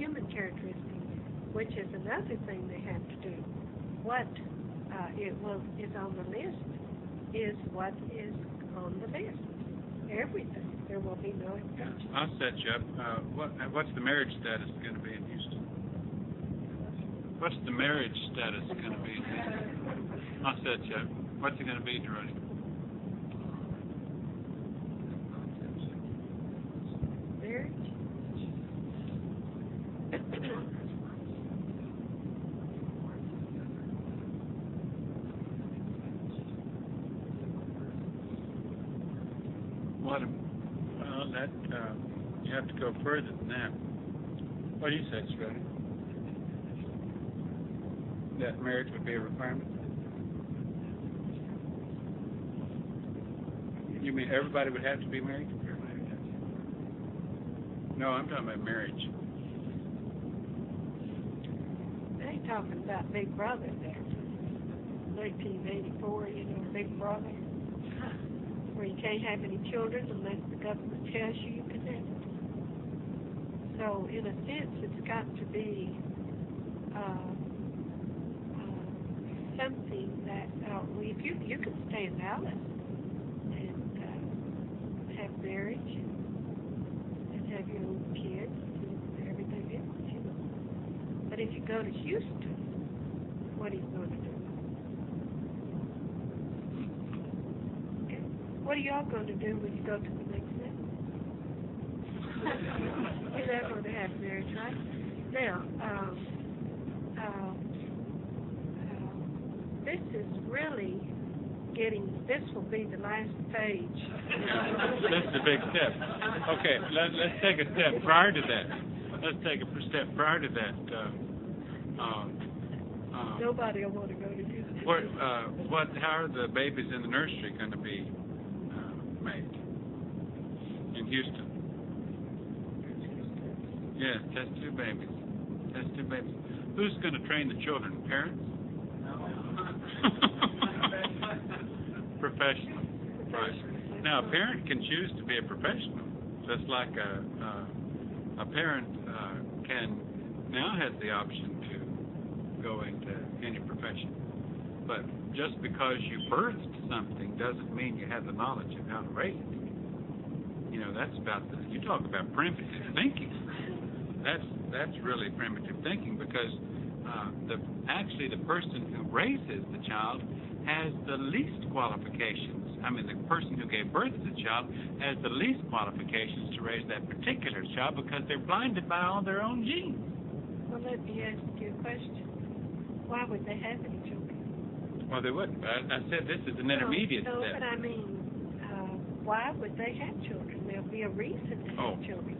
human characteristics, which is another thing they have to do. What is on the list is what is on the list. Everything. There will be no exception. I'll set you up. What's the marriage status going to be in Houston? What's the marriage status going to be in Houston? I'll set you up. What's it going to be, Dorothy? Marriage? You have to go further than that. What do you say, Shredder? That marriage would be a requirement? You mean everybody would have to be married? No, I'm talking about marriage. They talking about Big Brother there. 1984, Big Brother. Where you can't have any children unless the government tells you can have it. So, in a sense, it's got to be something that, if you can stay in Dallas and have marriage and have your own kids and everything else, But if you go to Houston, what are you going to do? What are y'all going to do when you go to the next level? You're not going to have marriage, right? Now, this is really this will be the last page. This is a big step. Okay, let's take a step prior to that. Let's take a step prior to that. Nobody will want to go to Houston. How are the babies in the nursery going to be made in Houston? Yes, test tube babies. Test tube babies. Who's going to train the children? Parents? Professional. Right. Now, a parent can choose to be a professional, just like a parent now has the option to go into any profession. But just because you birthed something doesn't mean you have the knowledge of how to raise it. That's about you talk about primitive thinking. That's really primitive thinking, because actually the person who raises the child has the least qualifications. I mean, the person who gave birth to the child has the least qualifications to raise that particular child, because they're blinded by all their own genes. Well, let me ask you a question. Why would they have any children? Well, they wouldn't. I said this is an intermediate step. But I mean, why would they have children? There'll be a reason to have children.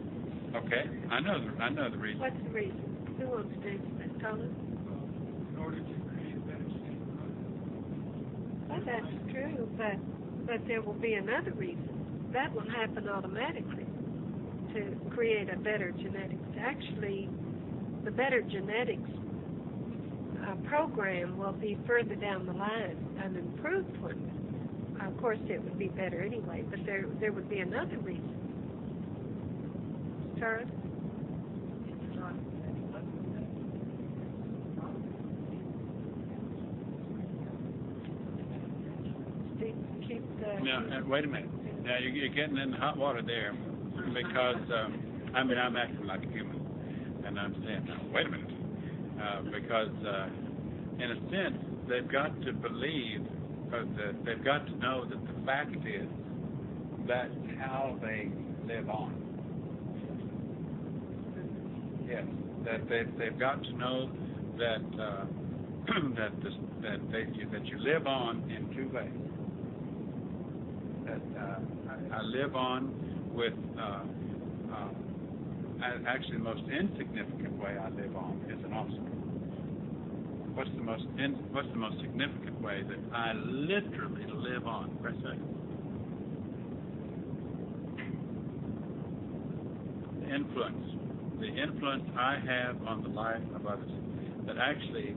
Okay, I know the reason. What's the reason? Who wants to answer that, Thomas? In order to create a better state of mind. Well, that's true, but there will be another reason. That will happen automatically to create a better genetics. Actually, the better genetics program will be further down the line, an improved one. Of course, it would be better anyway, but there would be another reason. Tara? Now, wait a minute. Now, you're getting in the hot water there, because, I'm acting like a human, and I'm saying, wait a minute. Because, in a sense, they've got to believe, they've got to know that the fact is that's how they live on. Yes, that they've got to know that that you live on in two ways. That I live on with actually the most insignificant way I live on is an offspring. What's the most significant way that I literally live on? Press that. The influence I have on the life of others. That actually,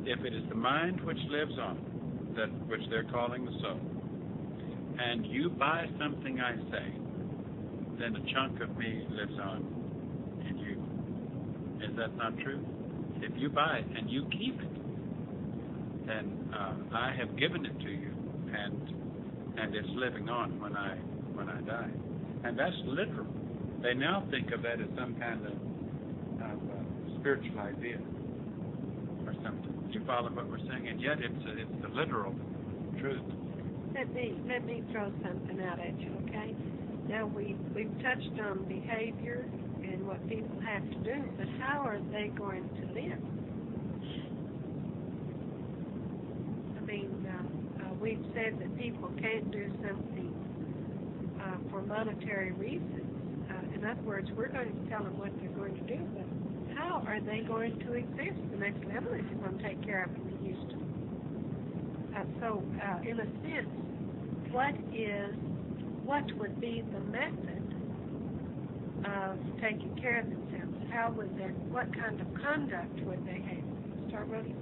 if it is the mind which lives on, which they're calling the soul, and you buy something I say, then a chunk of me lives on in you. Is that not true? If you buy it and you keep it, then I have given it to you, and it's living on when I die. And that's literal. They now think of that as some kind of spiritual idea or something. Do you follow what we're saying? And yet it's the literal truth. Let me throw something out at you, okay? Now we've touched on behavior and what people have to do, but how are they going to live? I mean, we've said that people can't do something for monetary reasons. In other words, we're going to tell them what they're going to do, but how are they going to exist? The next level is you're going to take care of them in Houston. So, in a sense, what would be the method of taking care of themselves? What kind of conduct would they have? Start running.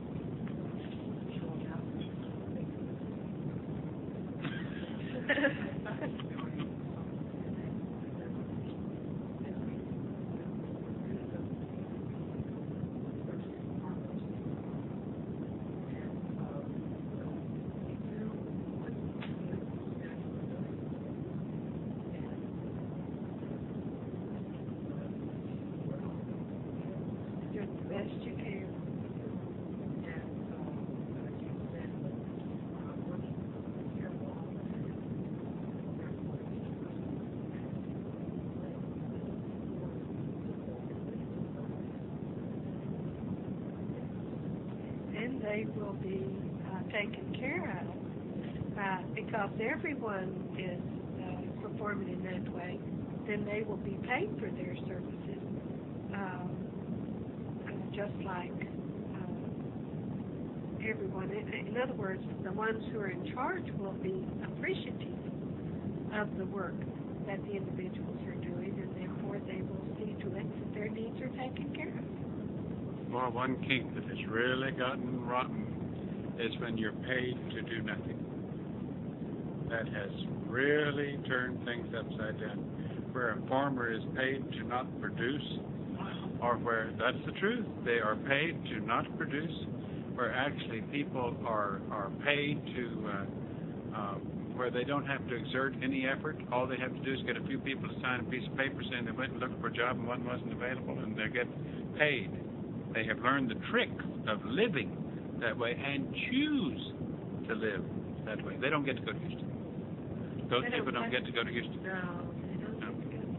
They will be taken care of because everyone is performing in that way. Then they will be paid for their services, just like everyone. In other words, the ones who are in charge will be appreciative of the work that the individuals are doing, and therefore they will see to it that their needs are taken care of. Well, one kink that has really gotten rotten is when you're paid to do nothing. That has really turned things upside down. Where a farmer is paid to not produce, or where, that's the truth, they are paid to not produce, where actually people are paid to, where they don't have to exert any effort. All they have to do is get a few people to sign a piece of paper saying they went and looked for a job and one wasn't available, and they get paid. They have learned the trick of living that way and choose to live that way. They don't get to go to Houston. Those people don't get to go to Houston. No, they don't get to go.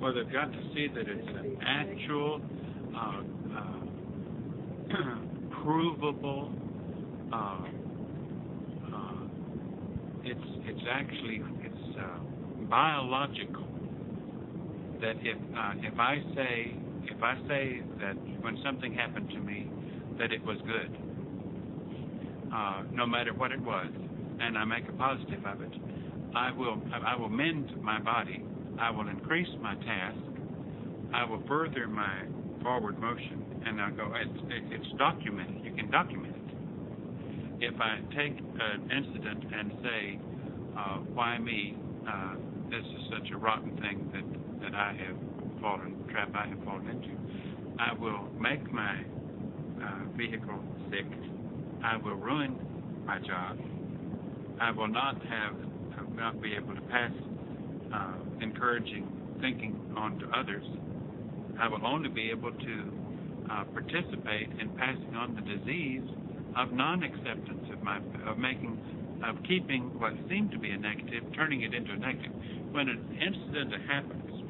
Well, they've got to see that it's an actual, provable. It's biological. That if I say that when something happened to me, that it was good, no matter what it was, and I make a positive of it, I will mend my body. I will increase my task. I will further my forward motion, and I'll go. It's documented. You can document it. If I take an incident and say, "Why me? This is such a rotten thing that I have trap I have fallen into," I will make my vehicle sick. I will ruin my job. I will not be able to pass encouraging thinking on to others. I will only be able to participate in passing on the disease of non-acceptance of keeping what seemed to be a negative, turning it into a negative. When an incident happens,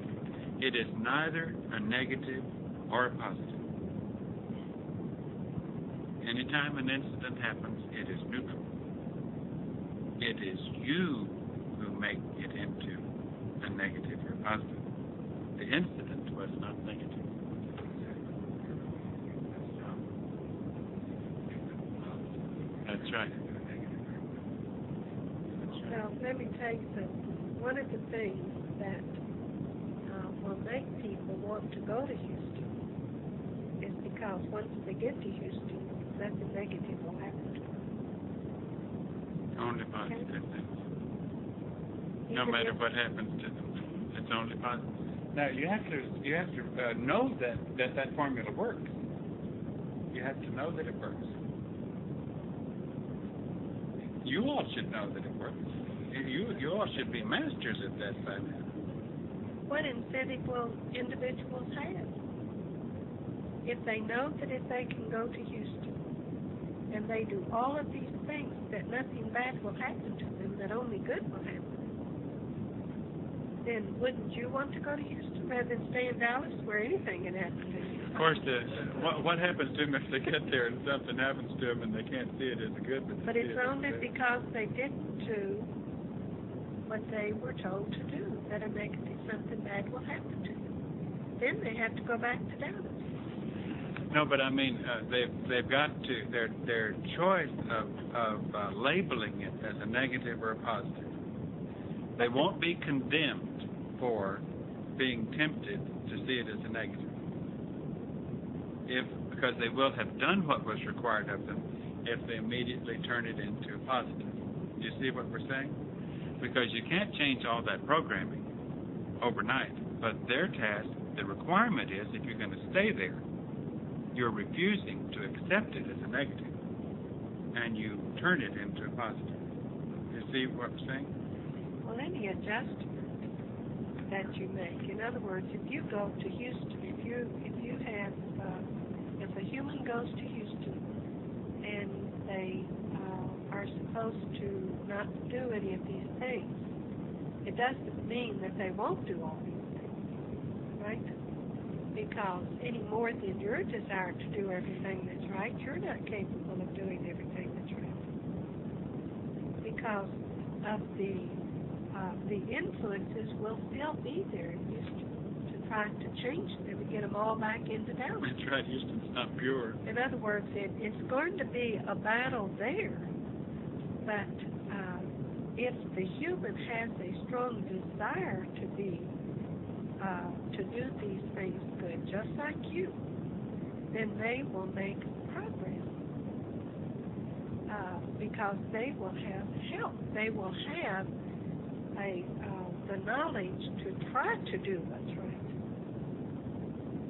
it is neither a negative or a positive. Anytime an incident happens, it is neutral. It is you who make it into a negative or positive. The incident was not negative. That's right. Well, let me tell you something. One of the things that will make people want to go to Houston is because once they get to Houston, nothing negative will happen to them. Only positive things. No Even matter if- what happens to them, it's only positive. Now you have to know that formula works. You have to know that it works. You all should know that it works. You all should be masters at that by now. What incentive will individuals have? If they know that if they can go to Houston and they do all of these things, that nothing bad will happen to them, that only good will happen, then wouldn't you want to go to Houston rather than stay in Dallas where anything can happen to you? Of course, what happens to them if they get there and something happens to them and they can't see it as a good? But it's only because they didn't do what they were told to do, that a negative, something bad will happen to them. Then they have to go back to Dallas. No, but I mean, they've got to their choice of labeling it as a negative or a positive. They won't be condemned for being tempted to see it as a negative, because they will have done what was required of them if they immediately turn it into a positive. You see what we're saying? Because you can't change all that programming overnight, but their task, the requirement is, if you're going to stay there, you're refusing to accept it as a negative, and you turn it into a positive. You see what I'm saying? Well, any adjustment that you make, in other words, if you go to Houston, if a human goes to Houston and they are supposed to not do any of these things, it doesn't mean that they won't do all these things, right? Because any more than your desire to do everything that's right, you're not capable of doing everything that's right. Because of the influences will still be there in Houston to try to change them and get them all back into Dallas. That's right. Houston's not pure. In other words, it's going to be a battle there, but if the human has a strong desire to do these things good, just like you, then they will make progress because they will have help. They will have the knowledge to try to do what's right.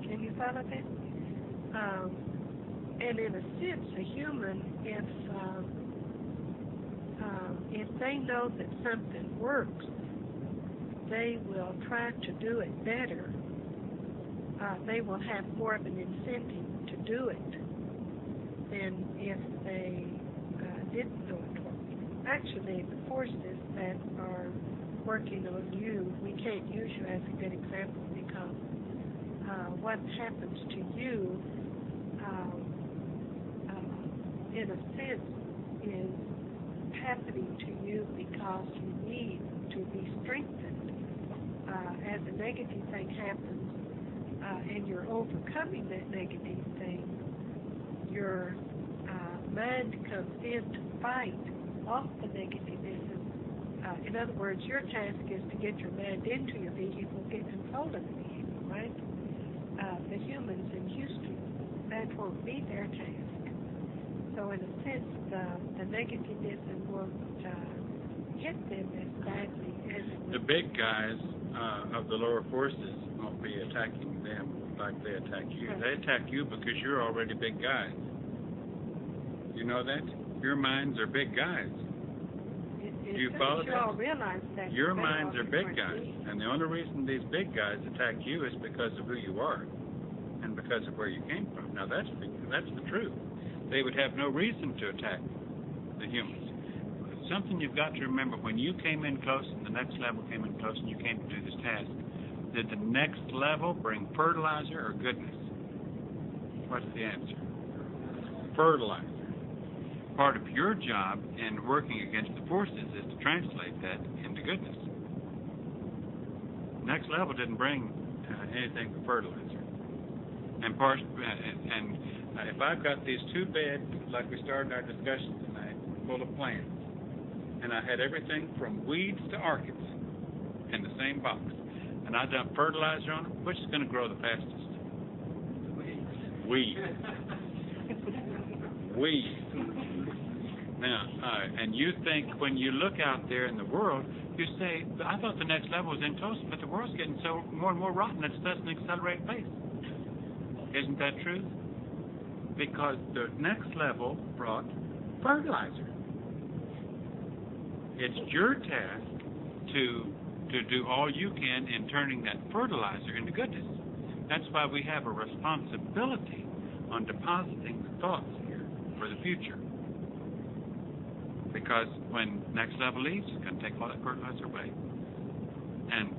Can you follow that? And in a sense, a human, if they know that something works, they will try to do it better. They will have more of an incentive to do it than if they didn't know it worked. Actually, the forces that are working on you, we can't use you as a good example because what happens to you, in a sense, is happening to you because you need to be strengthened. As a negative thing happens and you're overcoming that negative thing, your mind comes in to fight off the negativism. In other words, your task is to get your mind into your vehicle, get control of the vehicle, right? The humans in Houston, that won't be their task. So in a sense, the negativism won't hit them as badly as it would. The big guys of the lower forces won't be attacking them like they attack you. Right. They attack you because you're already big guys. You know that? Your minds are big guys. Do you follow you that? all realize that? Your they minds are big already guys. see. And the only reason these big guys attack you is because of who you are and because of where you came from. Now, that's the truth. They would have no reason to attack the humans. Something you've got to remember, when you came in close and the next level came in close and you came to do this task, did the next level bring fertilizer or goodness? What's the answer? Fertilizer. Part of your job in working against the forces is to translate that into goodness. Next level didn't bring anything but fertilizer. And if I've got these two beds, like we started our discussion tonight, full of plants. And I had everything from weeds to orchids in the same box. And I dumped fertilizer on them. Which is going to grow the fastest? Weeds. Weeds. Now, and you think when you look out there in the world, you say, I thought the next level was in Tulsa, but the world's getting so more and more rotten at such an accelerated pace. Isn't that true? Because the next level brought fertilizer. It's your task to do all you can in turning that fertilizer into goodness. That's why we have a responsibility on depositing the thoughts here for the future. Because when next level leaves, it's going to take all that fertilizer away,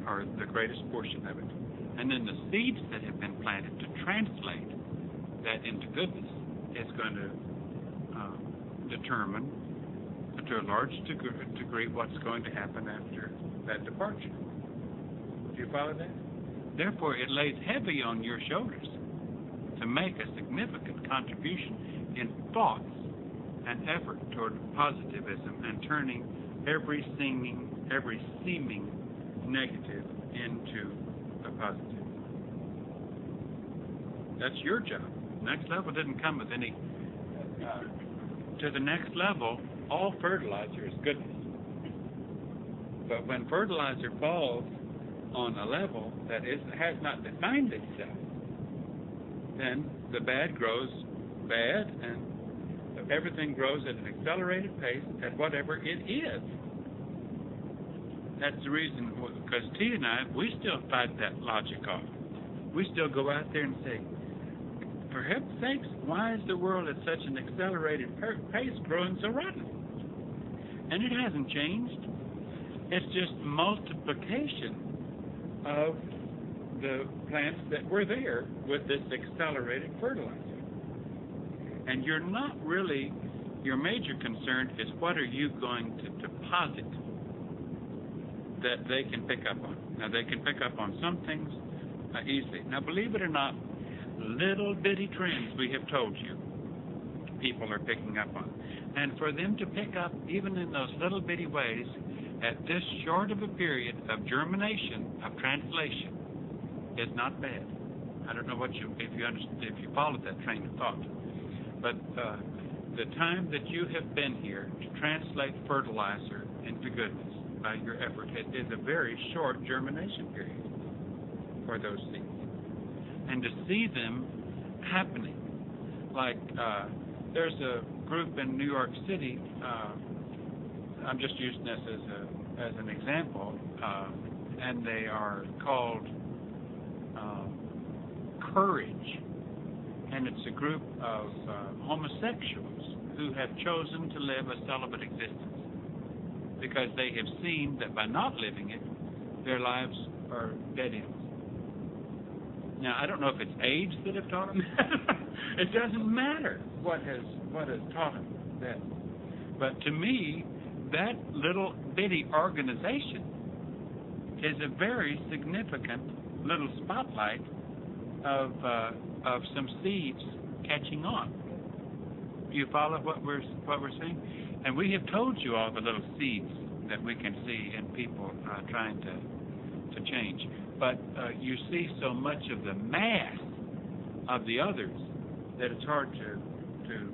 or the greatest portion of it. And then the seeds that have been planted to translate that into goodness is going to determine to a large degree what's going to happen after that departure. Do you follow that? Therefore, it lays heavy on your shoulders to make a significant contribution in thoughts and effort toward positivism and turning every seeming negative into a positive. That's your job. Next level didn't come with any. To the next level, all fertilizer is goodness. But when fertilizer falls on a level that has not defined itself, then the bad grows bad, and everything grows at an accelerated pace at whatever it is. That's the reason, because T and I, we still fight that logic off. We still go out there and say, for heaven's sakes, why is the world at such an accelerated pace growing so rotten? And it hasn't changed. It's just multiplication of the plants that were there with this accelerated fertilizer. And you're not really, your major concern is what are you going to deposit that they can pick up on. Now, they can pick up on some things easily. Now, believe it or not, little bitty trends we have told you people are picking up on. And for them to pick up even in those little bitty ways at this short of a period of germination, of translation, is not bad. I don't know if you followed that train of thought. But the time that you have been here to translate fertilizer into goodness by your effort is a very short germination period for those seeds. And to see them happening, like there's a group in New York City, I'm just using this as an example, and they are called Courage. And it's a group of homosexuals who have chosen to live a celibate existence because they have seen that by not living it, their lives are dead ends. Now, I don't know if it's age that have taught them that. It doesn't matter what has taught them that. But to me, that little bitty organization is a very significant little spotlight of some seeds catching on. Do you follow what we're saying? And we have told you all the little seeds that we can see in people trying to change. But you see so much of the mass of the others that it's hard to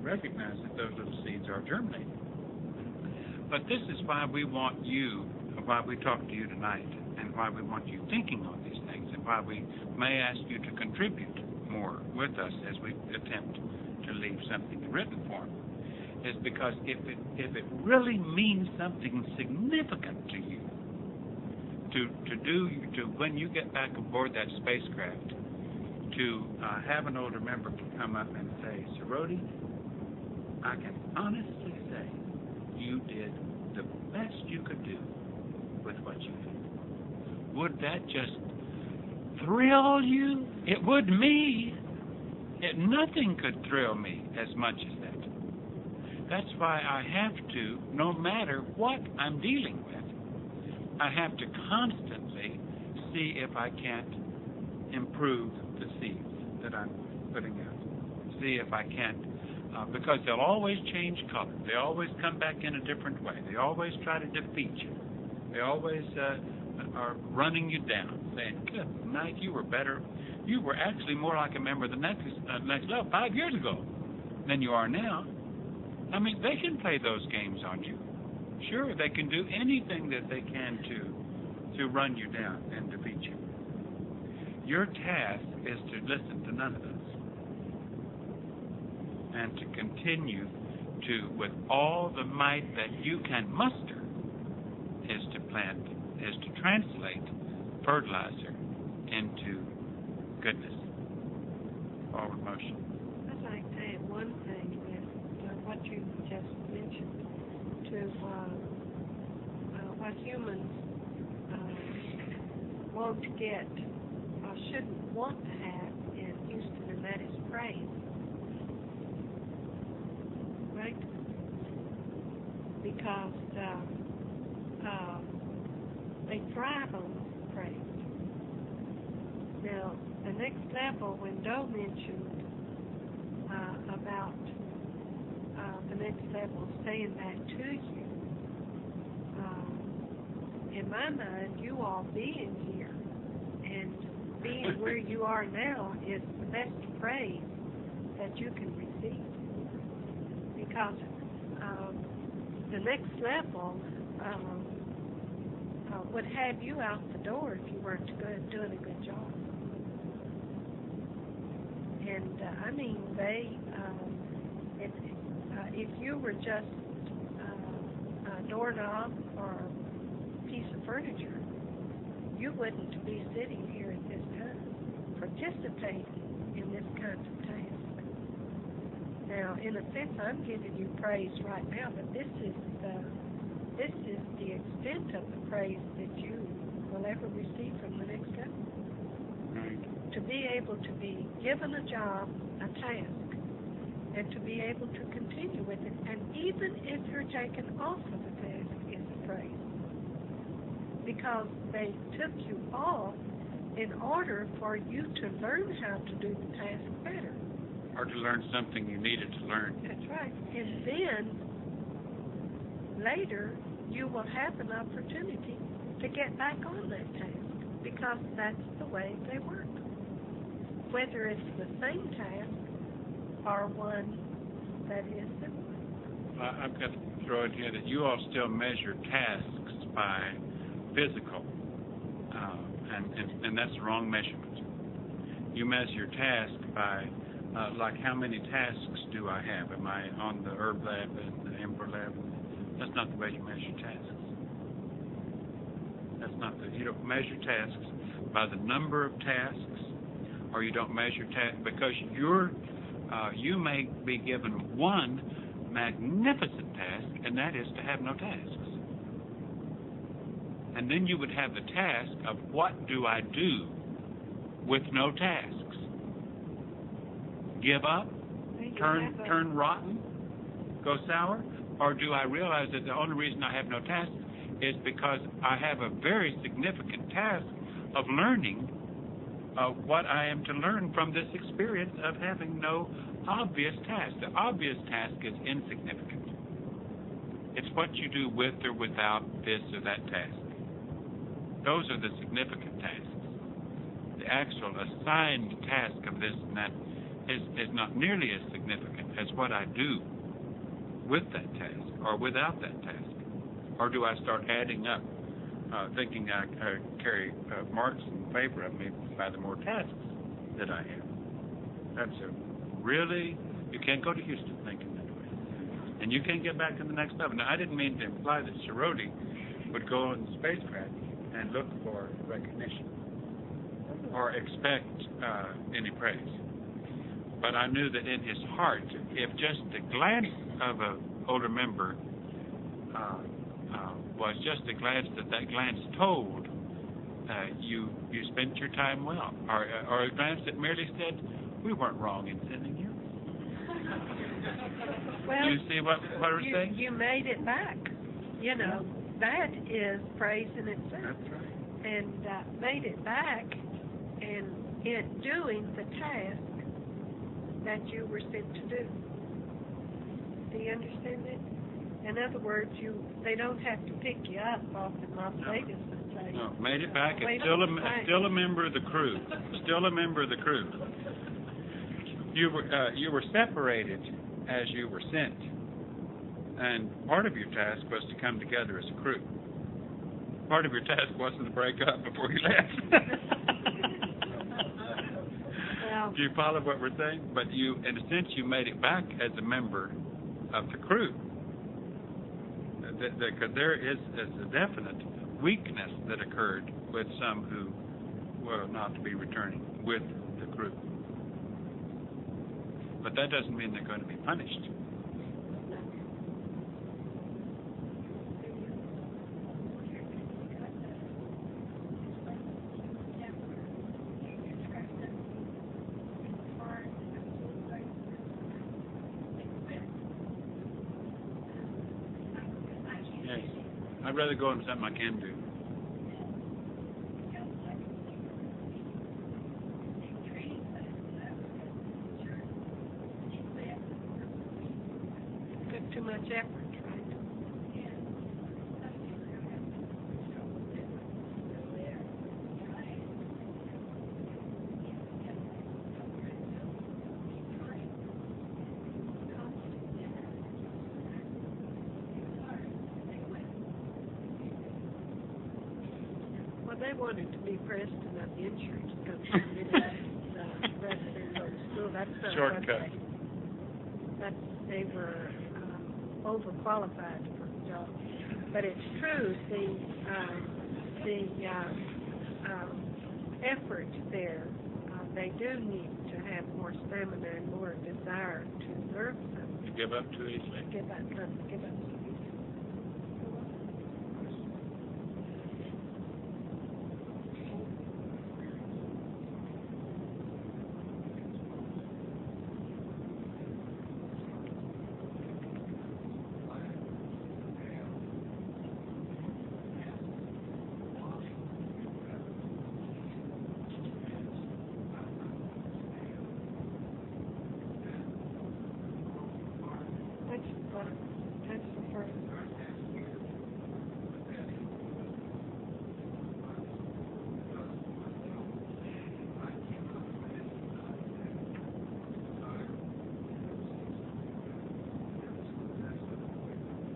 recognize that those little seeds are germinating. But this is why we want you, why we talk to you tonight, and why we want you thinking on these things, and why we may ask you to contribute more with us as we attempt to leave something in written form, is because if it really means something significant to you, to when you get back aboard that spacecraft, to have an older member come up and say, Sorority, I can honestly say you did the best you could do with what you did. Would that just thrill you? It would me. Nothing could thrill me as much as that. That's why I have to, no matter what I'm dealing with, I have to constantly see if I can't improve the seeds that I'm putting out. See if I can't because they'll always change color. They always come back in a different way. They always try to defeat you. They always are running you down, saying, good night, you were better. You were actually more like a member of the next level 5 years ago than you are now. I mean, they can play those games on you. Sure, they can do anything that they can to run you down and defeat you. Your task is to listen to none of those and to continue to, with all the might that you can muster, is to translate fertilizer into goodness. Forward motion. I'd like to add one thing with what you just mentioned to what humans want to get or shouldn't want to have in Houston, and that is praise. Right? Because they thrive on praise. Now, the next level, when Doe mentioned about the next level saying that to you, in my mind, you all being here and being where you are now is the best praise that you can receive. Because the next level would have you out the door if you weren't doing a good job. And I mean, if you were just a doorknob or a piece of furniture, you wouldn't be sitting here at this time, participating in this kind of task. Now, in a sense, I'm giving you praise right now, but this is the extent of the praise that you will ever receive from the next level. Right. To be able to be given a job, a task, and to be able to continue with it, and even if you're taken off of the task, is a praise. Because they took you off in order for you to learn how to do the task better. Or to learn something you needed to learn. That's right. And then, later, you will have an opportunity to get back on that task, because that's the way they work. Whether it's the same task or one that is similar. I've got to throw in here that you all still measure tasks by physical, and that's the wrong measurement. You measure task by, like, how many tasks do I have? Am I on the herb lab and the ember lab? That's not the way you measure tasks. You don't measure tasks by the number of tasks, or you don't measure tasks because you may be given one magnificent task, and that is to have no tasks. And then you would have the task of what do I do with no tasks? Give up? Turn rotten? Go sour? Or do I realize that the only reason I have no tasks is because I have a very significant task of learning what I am to learn from this experience of having no obvious task. The obvious task is insignificant. It's what you do with or without this or that task. Those are the significant tasks. The actual assigned task of this and that is not nearly as significant as what I do with that task or without that task. Or do I start adding up, thinking I carry marks in favor of me by the more tasks that I have? That's you can't go to Houston thinking that way. And you can't get back to the next level. Now, I didn't mean to imply that Shiroti would go on the spacecraft and look for recognition or expect any praise. But I knew that in his heart, if just the glance of an older member was just a glance that glance told, you spent your time well, or a glance that merely said, we weren't wrong in sending you. Well, you see what we're saying? You made it back. You know, that is praise in itself. That's right. And made it back, and in doing the task that you were sent to do. Do you understand that? In other words, they don't have to pick you up off in Las Vegas and say, No, made it back. Wait It's still a still a member of the crew. Still a member of the crew. You were separated as you were sent, and part of your task was to come together as a crew. Part of your task wasn't to break up before you left. well, Do you follow what we're saying? But you, in a sense, you made it back as a member of the crew. Because there is a definite weakness that occurred with some who were not to be returning with the crew. But that doesn't mean they're going to be punished. Yes. I'd rather go on something I can do. took too much effort, right? Well, they wanted to be president of the insurance company, rather than go to school. That's not Shortcut. what they were overqualified for the job. But it's true, the effort there, they do need to have more stamina and more desire to learn something. Give up too easily. Give up. That's the first.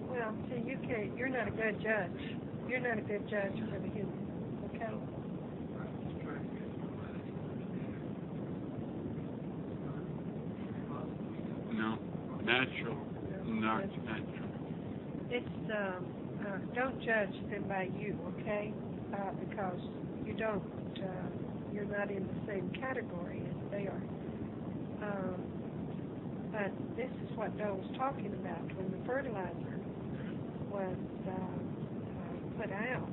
Well, see, you're not a good judge. You're not a good judge for the human, okay? No. Natural. Not natural. It's, don't judge them by you, okay? Because you don't, you're not in the same category as they are. But this is what Doe was talking about. When the fertilizer was put out,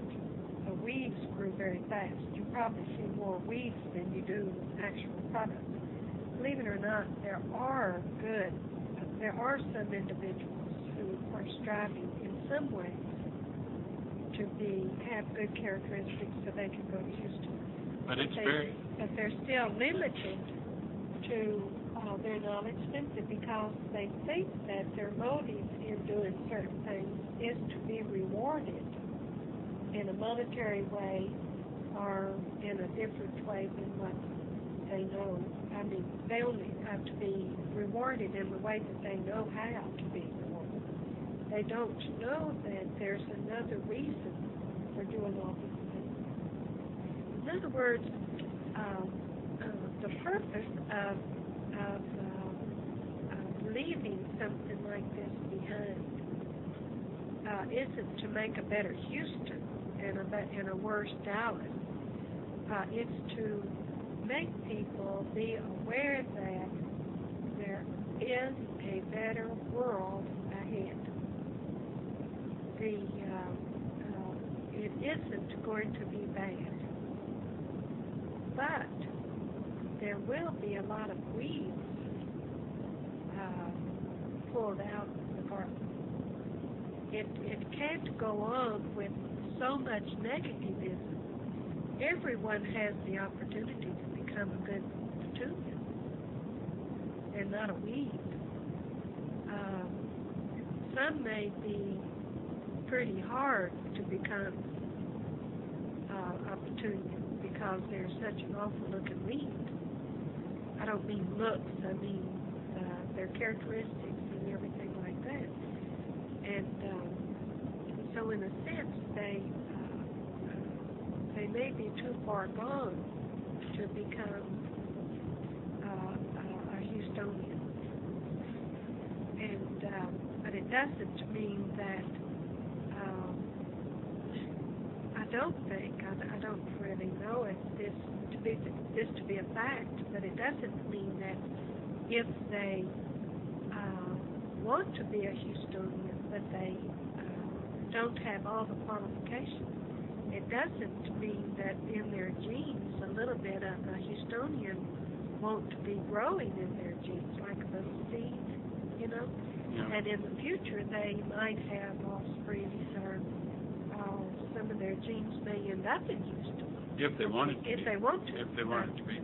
the weeds grew very fast. You probably see more weeds than you do actual products. Believe it or not, there are some individuals who are striving in some ways to have good characteristics so they can go to Houston. But they're still limited to their knowledge simply because they think that their motive in doing certain things is to be rewarded in a monetary way or in a different way than what they know. I mean, they only have to be rewarded in the way that they know how to be rewarded. They don't know that there's another reason for doing all these things. In other words, the purpose of leaving something like this behind isn't to make a better Houston and a worse Dallas. It's to make people be aware that there is a better world ahead. It isn't going to be bad, but there will be a lot of weeds pulled out of the garden. It can't go on with so much negativism. Everyone has the opportunity to become a good student and not a weed. some may be pretty hard to become a Petunian because they're such an awful looking weed. I don't mean looks, I mean their characteristics and everything like that. And so in a sense, they may be too far gone to become a Houstonian. And but it doesn't mean that I don't think, I don't really know if this to be a fact, but it doesn't mean that if they want to be a Houstonian, but they don't have all the qualifications, it doesn't mean that in their genes a little bit of a Houstonian won't be growing in their genes, like a little seed, you know? Yeah. And in the future they might have offspring or some of their genes may end up in Houston. If they wanted to If be. they want to. If they wanted to be.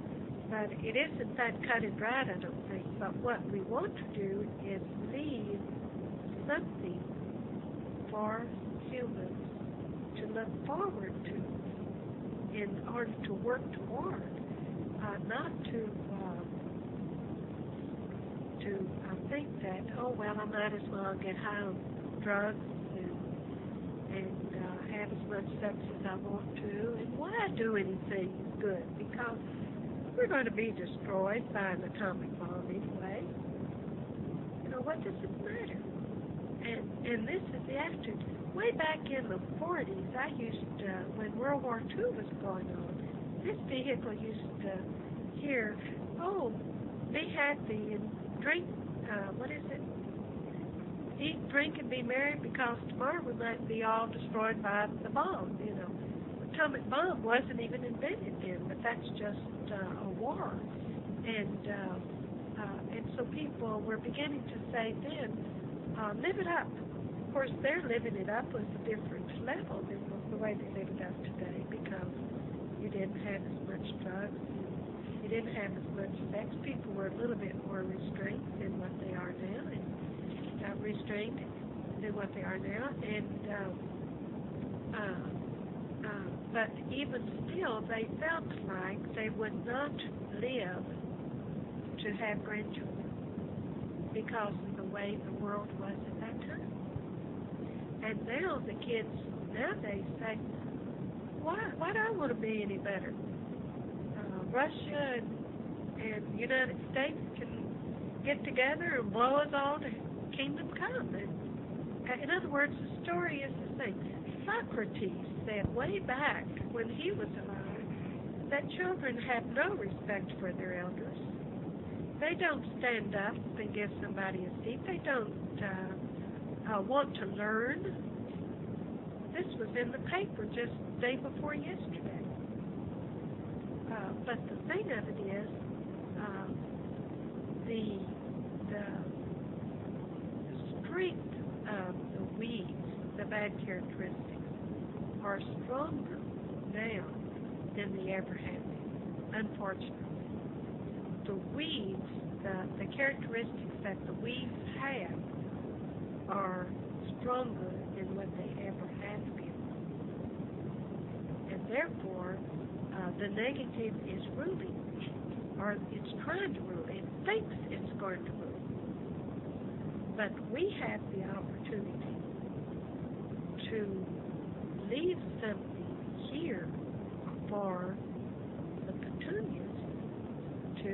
But it isn't that cut and dried, I don't think. But what we want to do is leave something for humans to look forward to in order to work toward, not to think that, oh, well, I might as well get high on drugs and have as much sex as I want to, and why do anything good? Because we're going to be destroyed by an atomic bomb anyway. You know, what does it matter? And this is the attitude. Way back in the 40s, I used to, when World War II was going on, this vehicle used to hear, oh, be happy and drink, what is it? Eat, drink, and be merry because tomorrow we might be all destroyed by the bomb, you know. Atomic bomb wasn't even invented then, but that's just a war. And so people were beginning to say then, live it up. Of course, their living it up was a different level than the way they live it up today because you didn't have as much drugs, you didn't have as much sex. People were a little bit more restrained than what they are now, and restrained than what they are now. And but even still, they felt like they would not live to have grandchildren because of the way the world was at that time. And now the kids nowadays say, why do I want to be any better? Russia and United States can get together and blow us all to kingdom come. And, in other words, the story is the same. Socrates said way back when he was alive that children have no respect for their elders. They don't stand up and give somebody a seat. They don't want to learn. This was in the paper just the day before yesterday. But the thing of it is, the strength of the weeds, the bad characteristics, are stronger now than they ever have been, unfortunately. The weeds, the characteristics that the weeds have are stronger than what they ever have been. And therefore, the negative is ruling, or it's trying to rule. It thinks it's going to rule. But we have the opportunity to leave something here for the petunias to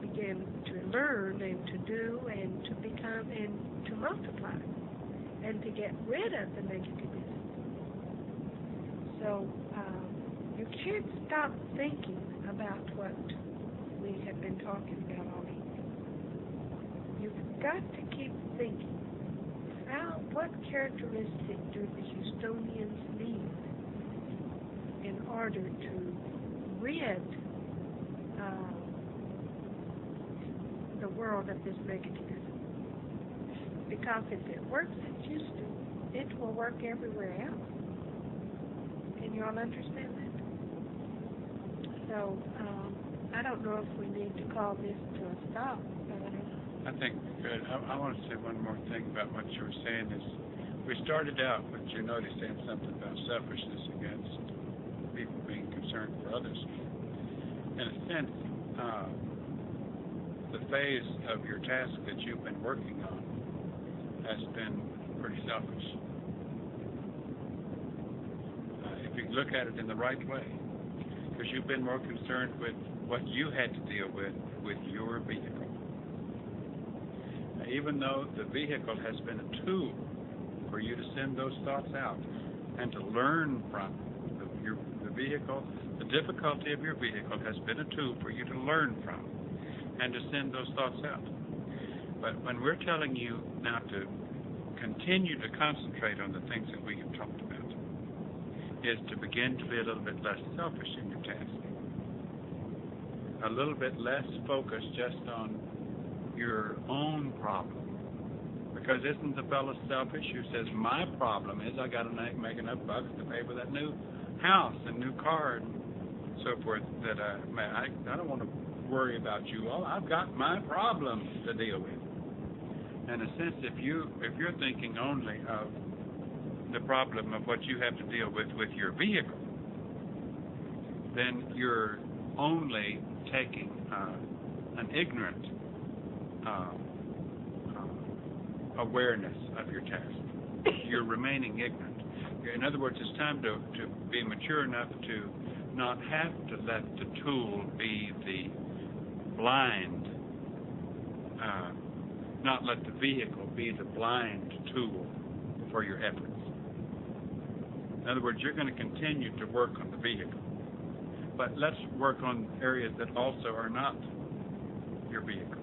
begin to learn and to do and to become and to multiply and to get rid of the negativism. So you can't stop thinking about what we have been talking about all evening. You've got to keep thinking, what characteristic do the Houstonians need in order to rid the world of this negativism? Because if it works in Houston, it will work everywhere else. Can you all understand that? So, I don't know if we need to call this to a stop, but I think good. I want to say one more thing about what you were saying is we started out with you notice saying something about selfishness against people being concerned for others. In a sense, the phase of your task that you've been working on has been pretty selfish. If you look at it in the right way, because you've been more concerned with what you had to deal with your vehicle. Even though the vehicle has been a tool for you to send those thoughts out and to learn from the vehicle, the difficulty of your vehicle has been a tool for you to learn from and to send those thoughts out. But when we're telling you now to continue to concentrate on the things that we have talked about, is to begin to be a little bit less selfish in your task. A little bit less focused just on your own problem. Because isn't the fellow selfish who says, my problem is I got to make enough bucks to pay for that new house and new car and so forth, that I don't want to worry about you all. I've got my problems to deal with. In a sense, if you're thinking only of the problem of what you have to deal with your vehicle, then you're only taking an ignorant awareness of your task. You're remaining ignorant. In other words, it's time to be mature enough to not have to let the tool be the blind, not let the vehicle be the blind tool for your efforts. In other words, you're going to continue to work on the vehicle, but let's work on areas that also are not your vehicle.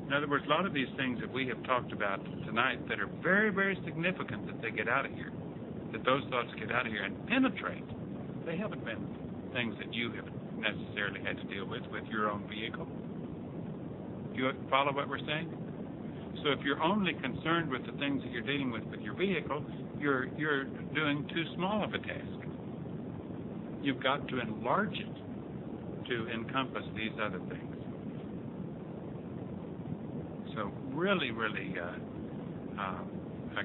In other words, a lot of these things that we have talked about tonight that are very, very significant that they get out of here, that those thoughts get out of here and penetrate, they haven't been things that you have necessarily had to deal with your own vehicle. Do you follow what we're saying? So if you're only concerned with the things that you're dealing with your vehicle, you're doing too small of a task. You've got to enlarge it to encompass these other things. So really, really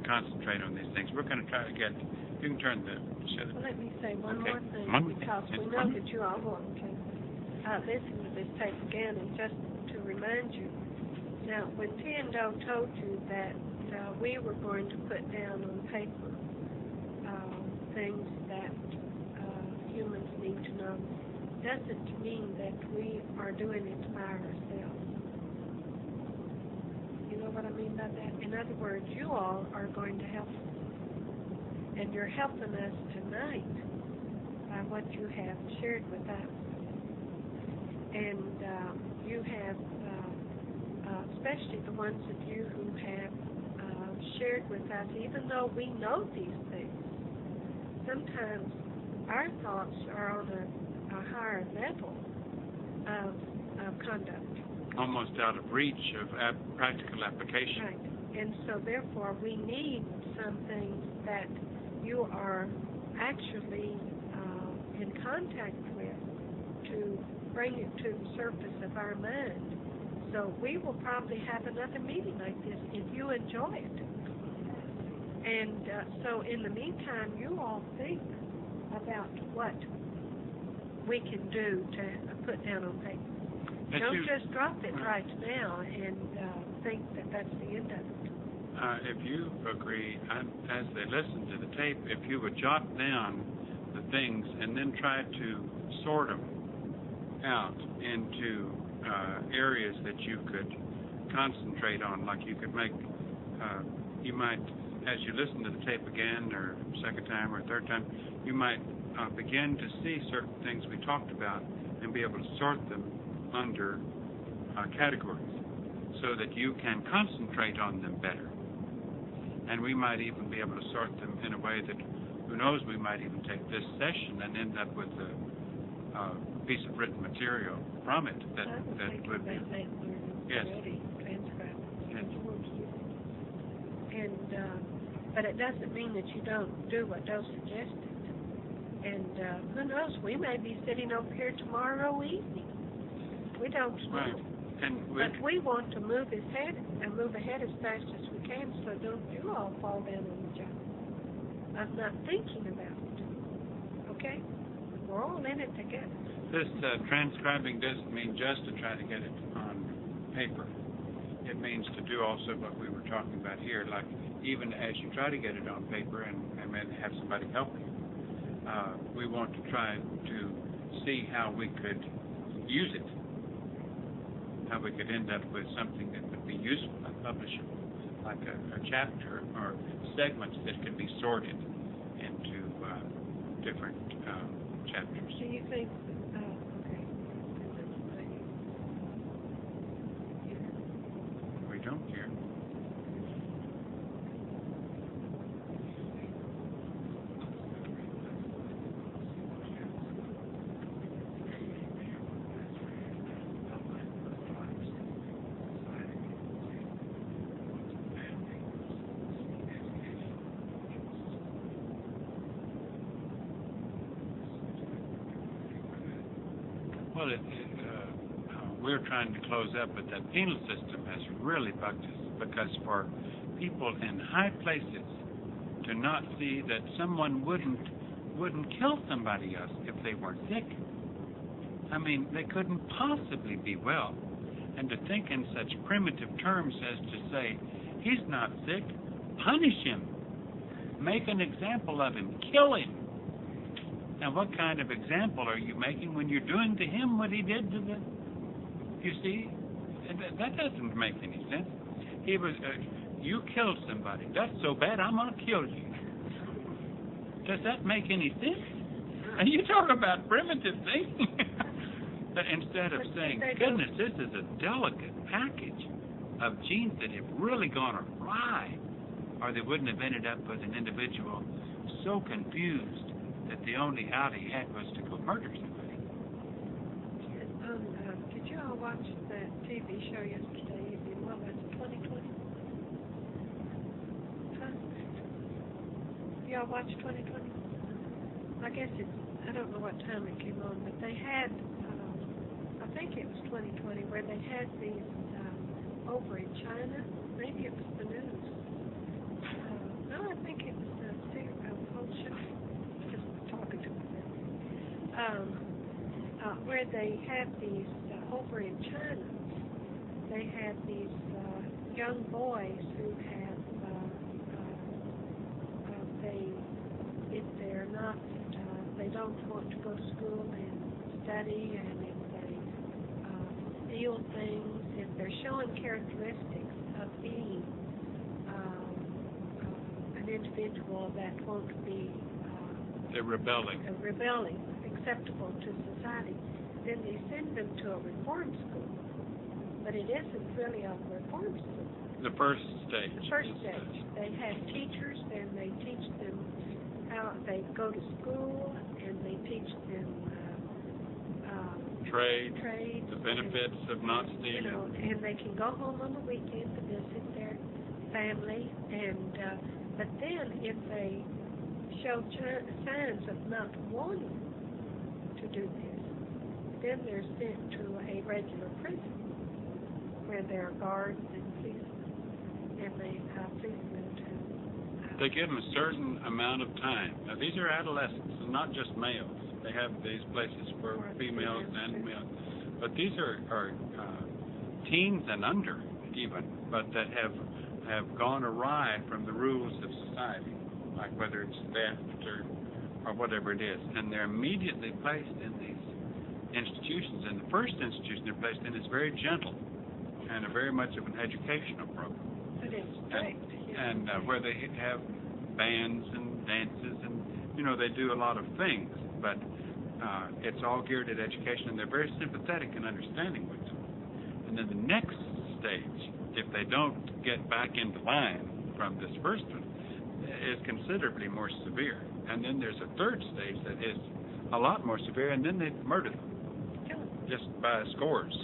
concentrate on these things. We're going to try to get, you can turn the show. Well, let me say one more thing, because we It's know one. that you all want to listen to this tape again, and just to remind you, now, when T&O told you that we were going to put down on paper things that humans need to know, doesn't mean that we are doing it by ourselves. You know what I mean by that? In other words, you all are going to help us. And you're helping us tonight by what you have shared with us. And you have, especially the ones of you who have shared with us, even though we know these things, sometimes our thoughts are on a higher level of conduct. Almost out of reach of practical application. Right. And so therefore we need something that you are actually in contact with to bring it to the surface of our mind. So we will probably have another meeting like this if you enjoy it. And so in the meantime, you all think about what we can do to put down on paper. Don't just drop it right now and think that that's the end of it. If you agree, as they listen to the tape, if you would jot down the things and then try to sort them out into areas that you could concentrate on, like you could make, you might, as you listen to the tape again or second time or third time, you might begin to see certain things we talked about and be able to sort them under categories so that you can concentrate on them better. And we might even be able to sort them in a way that, who knows, we might even take this session and end up with a piece of written material from it that would be. Yes. Yes. And but it doesn't mean that you don't do what Doe suggested. And who knows, we may be sitting over here tomorrow evening. We don't know. Right. And But we want to move ahead as fast as we can, so don't you all fall down on the job. I'm not thinking about it. Okay? We're all in it together. this transcribing doesn't mean just to try to get it on paper. It means to do also what we were talking about here, like even as you try to get it on paper and then have somebody help you. We want to try to see how we could use it, how we could end up with something that would be useful and publishable, like a chapter or segments that could be sorted into different chapters. Do you think, okay. We don't care. Well, we're trying to close up, but that penal system has really bugged us, because for people in high places to not see that someone wouldn't kill somebody else if they weren't sick. I mean, they couldn't possibly be well. And to think in such primitive terms as to say, he's not sick, punish him. Make an example of him. Kill him. Now, what kind of example are you making when you're doing to him what he did to the... You see? And that doesn't make any sense. He was... you killed somebody. That's so bad, I'm going to kill you. Does that make any sense? And you talk about primitive things. Instead of saying, goodness, this is a delicate package of genes that have really gone awry, or they wouldn't have ended up with an individual so confused that the only out he had was to go murder somebody. Did you all watch that TV show yesterday? What was it, 2020? Huh? Y'all watch 2020? I guess I don't know what time it came on, but they had, I think it was 2020, where they had these over in China. Maybe it was the news. No, I think it was the whole show. Just talking to myself. Where they had these, over in China, they had these young boys who have, if they're not, they don't want to go to school and study, and if they feel things, if they're showing characteristics of being an individual that won't be They're rebelling. Acceptable to society, then they send them to a reform school. But it isn't really a reform school. The first stage. The first stage. They have teachers, and they teach them how they go to school, and they teach them trade, trades, the benefits of not stealing. You know, and they can go home on the weekend to visit their family. And but then if they show signs of not wanting to do this, then they're sent to a regular prison where there are guards and policemen, and they policemen to... They give them a certain amount of time. Now, these are adolescents, and not just males. They have these places for females and males. But these are teens and under, even, but that have gone awry from the rules of society, like whether it's theft or whatever it is. And they're immediately placed in these institutions. And the first institution they're placed in is very gentle and a very much of an educational program. But it's strict. And where they have bands and dances, and they do a lot of things, but it's all geared at education, and they're very sympathetic and understanding with them. And then the next stage, if they don't get back into line from this first one, is considerably more severe. And then there's a third stage that is a lot more severe, and then they murder them. Kill them. Just by scores.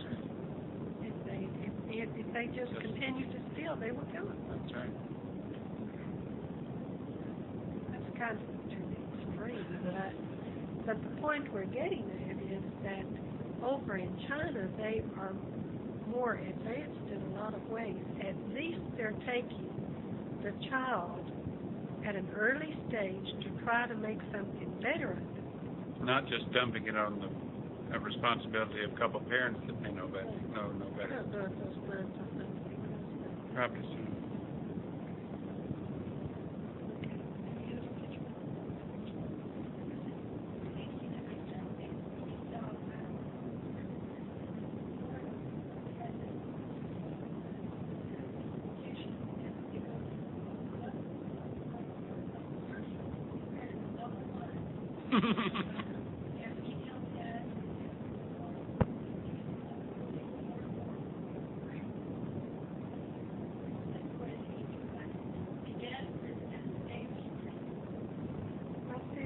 If they just continue to steal, they will kill them. That's right. That's kind of to the extreme. But the point we're getting at is that over in China, they are more advanced in a lot of ways. At least they're taking the child at an early stage to try to make something better of it. Not just dumping it on the responsibility of a couple parents that may know better. No better. Not those months or something. Probably so.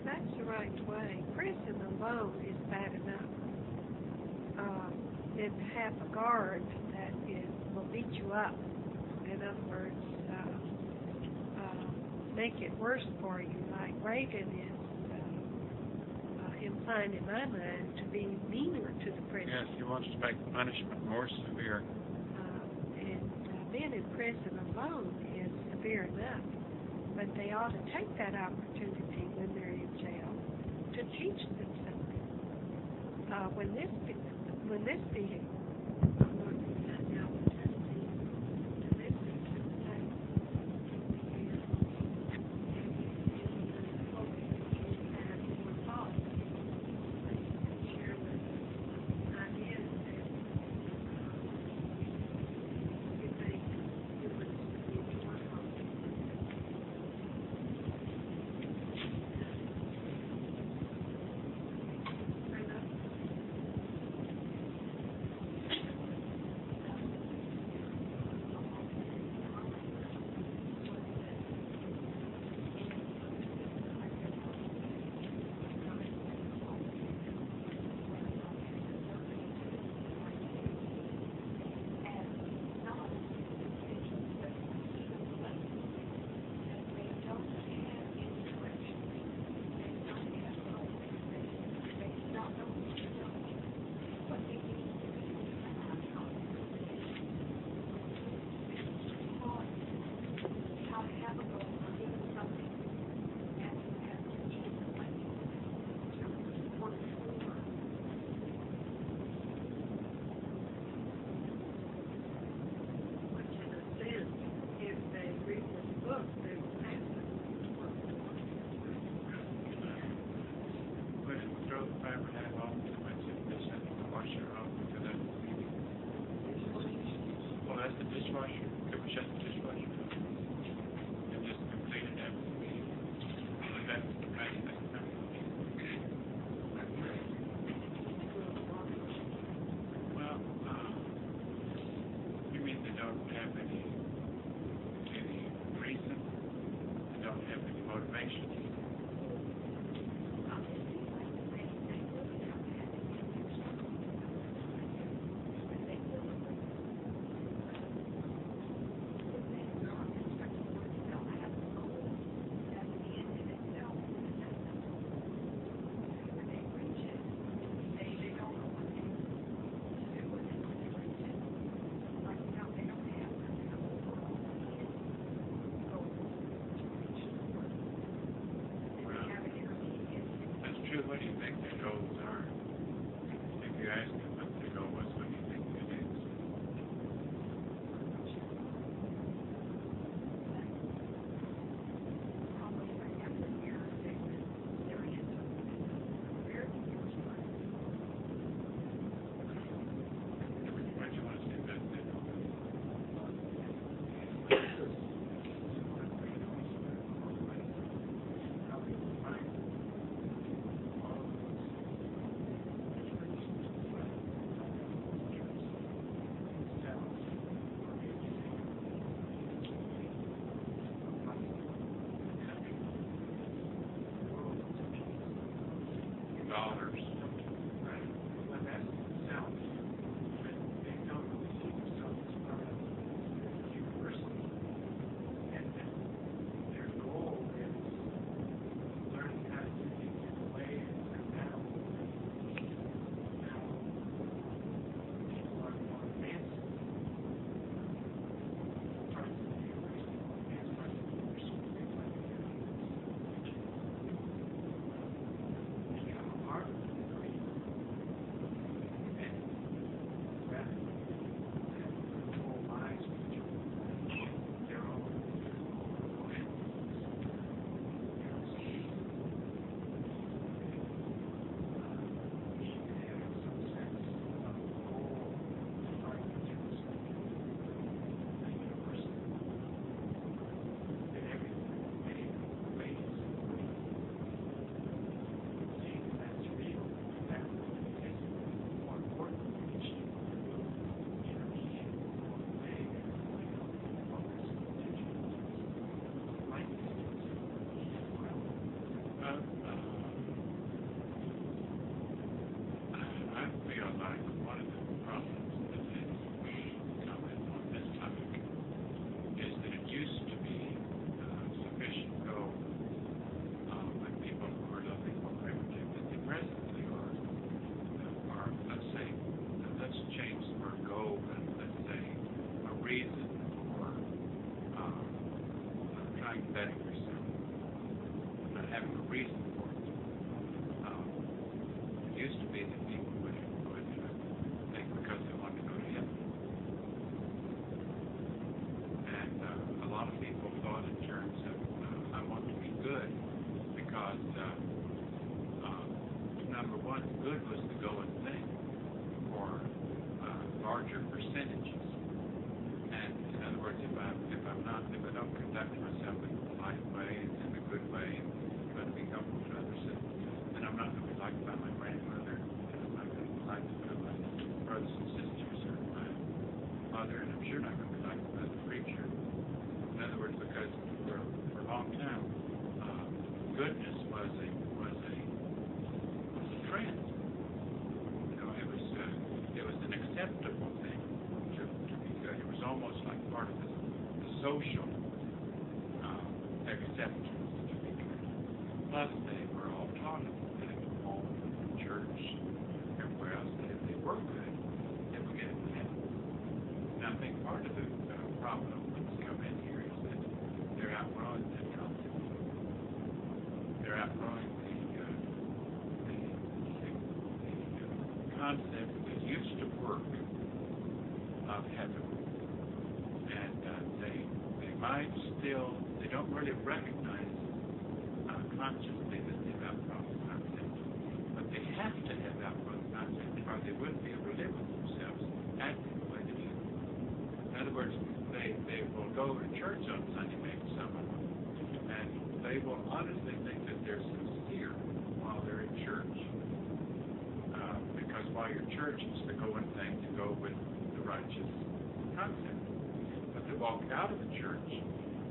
That's the right way. Prison alone is bad enough. Then to have a guard that will beat you up. In other words, make it worse for you, like Reagan is implying in my mind to be meaner to the prisoner. Yes, he wants to make punishment more severe. Being in prison alone is severe enough, but they ought to take that opportunity when they're in jail to teach them something. When this vehicle, the dishwasher, could we shut the dishwasher and just complete it after the meeting? That's the best thing. Well, you mean they don't have any reason? They don't have any motivation? larger percentages. And in other words, if I don't conduct myself in a polite way and in a good way and try to be helpful to others, then I'm not going to be liked by my grandmother, and I'm not going to be liked by my brothers and sisters or my mother, and I'm sure not going to be liked by the preacher. In other words, because for a long time, goodness was a trend. You know, it was an acceptable thing to be good. It was almost like part of the social acceptance to be good. Plus, they were all taught at home, church, everywhere else that if they were good, they would get into heaven. And I think part of the problem that's come in here is that they're outgrowing that concept. They're outgrowing the concept that used to work of heaven. And they might still, they don't really recognize consciously that they've outgrown the concept. But they have to have outgrown the concept or they wouldn't be able to live with themselves acting the way they do. In other words, they will go to church on Sunday, maybe some of them, and they will honestly think that they're sincere while they're in church. Because while you're church, it's the going thing to go with the righteous concept. But they walk out of the church,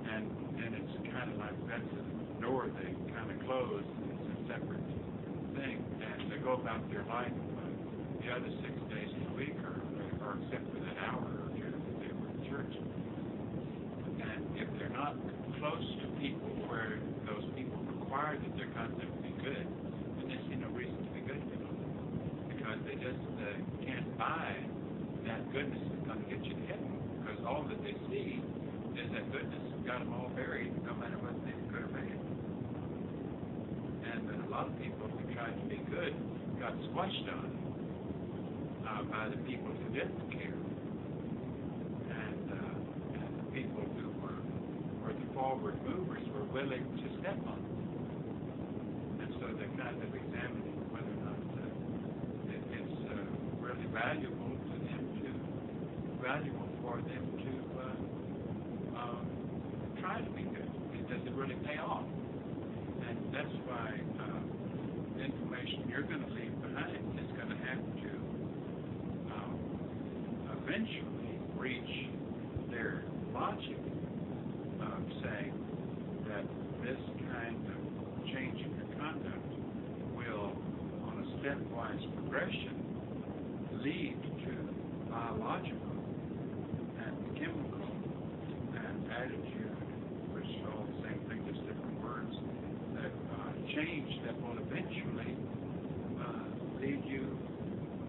and it's kind of like that's a door they kind of close, and it's a separate thing. And they go about their life the other 6 days of the week, or except for that hour or two that they were in church. And if they're not close to people where those people require that their concept be good, then they see no reason to be good to them. Because they just can't buy that goodness that's going to get you to heaven. Because all that they see is that goodness has got them all buried, no matter what they could or bad. And a lot of people who tried to be good got squashed on by the people who didn't care. And the people who were the forward movers were willing to step on them. And so they're kind of examining whether or not it's really valuable for them to try to be good. Does it really pay off? And that's why the information you're going to leave behind is going to have to eventually reach their logic of saying that this kind of change in your conduct will, on a stepwise progression, lead to biological and chemical and attitude, which are all the same thing, just different words, that change that will eventually lead you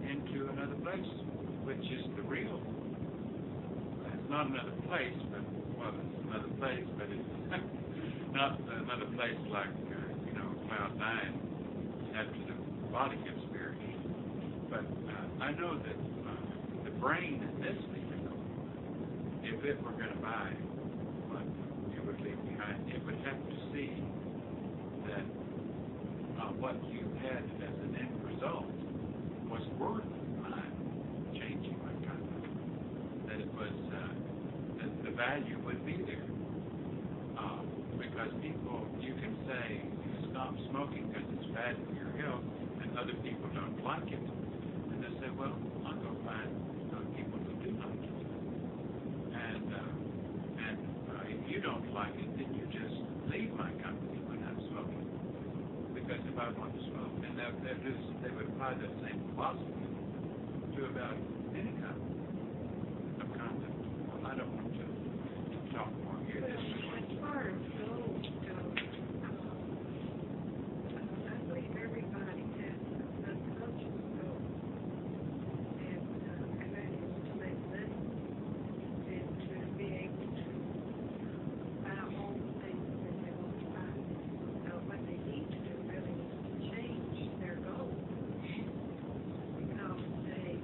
into another place, which is the real. It's not another place, but, well, it's another place, but it's not another place like, Cloud 9 after the body gets spiritual. But I know that the brain in this vehicle, if it were going to buy what you would leave behind, it would have to see that what you had as an end result was worth my changing my conduct. That it was, that the value would be there. Because people, you can say, stop smoking because it's bad for your health, and other people don't like it. And they say, well, I'll go find people who do like it. And if you don't like it, then you just leave my company when I'm smoking. Because if I want to smoke, and they would apply that same philosophy to about any kind of conduct. Well, I don't want to talk more here. As far as goals go, I believe everybody has a subconscious goal. And that is to make money and to be able to buy all the things that they want to buy. What they need to do really is to change their goals. Because they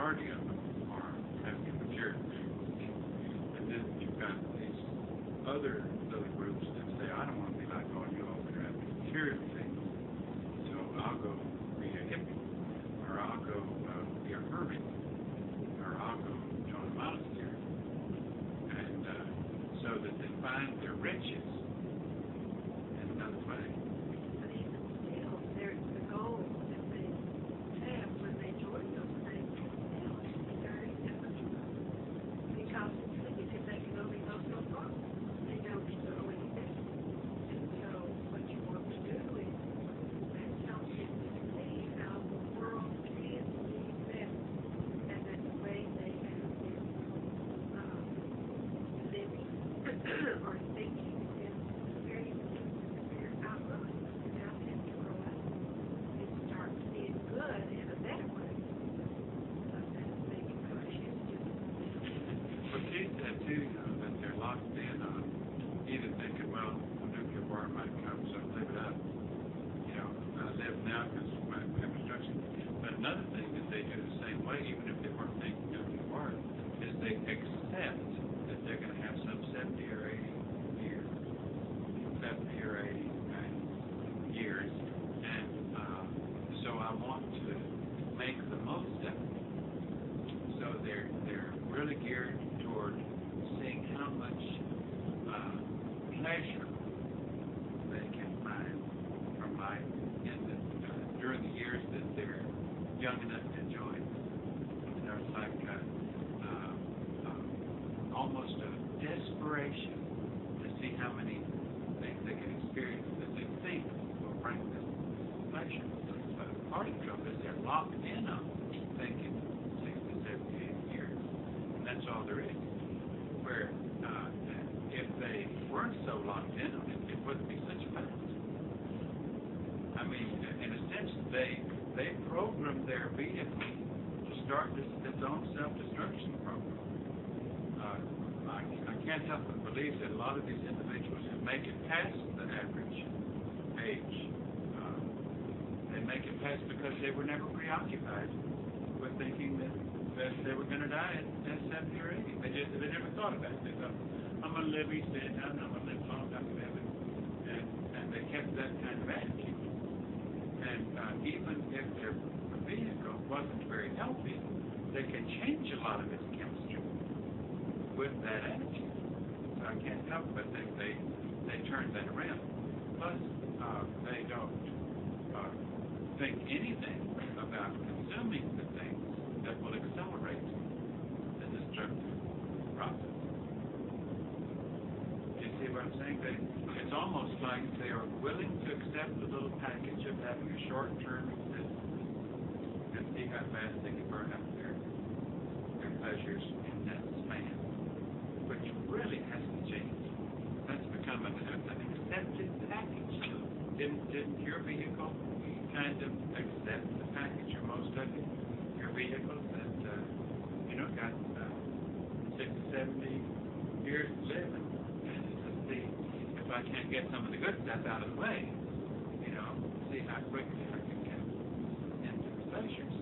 majority of them are having mature. And then you've got these other little groups that say, I don't want to be like all you over there having material things, so I'll go be a hippie, or I'll go be a hermit, or I'll go join a monastery. And so that they find their riches in another way. But even still, there's the goal that they have when they join those things. Still, it's very difficult. Because if they can only go so far, they don't go anything. And so what you want to do is help them to see how the world can be better. And that the way they have been living or thinking is very outrun. Now tend to grow up and start seeing good in a better way. So that maybe conscious just But she said too, that they're locked in on either thinking, well, nuclear war might come, so live it up. I live now because my infrastructure. But another thing that they do the same way, even if they weren't thinking nuclear war, is they accept that they're going to have some 70 or 80 years, 70 or 80 years, and so I want to make the most of it. So they're really geared toward seeing how much pleasure they can find from life during the years that they're young enough to enjoy it. It's like almost a desperation to see how many things they can experience that they think will bring them pleasure. But part of the trouble is they're locked in on thinking 60, 70, 80 years. And that's all there is. Where if they weren't so locked in on it, it wouldn't be such a fact. I mean, in a sense, they programmed their vehicle to start its own self-destruction program. I can't help but believe that a lot of these individuals who make it past the average age, they make it past because they were never preoccupied with thinking that they were going to die at 70 or 80. They never thought about it. They thought, I'm going to live each day now, and I'm going to live long enough to heaven. And they kept that kind of attitude. And even if their vehicle wasn't very healthy, they can change a lot of its chemistry with that attitude. So I can't help but think they turned that around. Plus, they don't think anything about consuming the things that will accelerate the destructive process. You see what I'm saying? It's almost like they are willing to accept the little package of having a short-term existence and see how fast they can burn up their pleasures in that span, which really has to change. That's become an accepted package. Didn't your vehicle kind of accept the package, or most of it? Your vehicles that got 60, 70 years to live, and let's see if I can't get some of the good stuff out of the way. See how quickly I can get into the pleasures.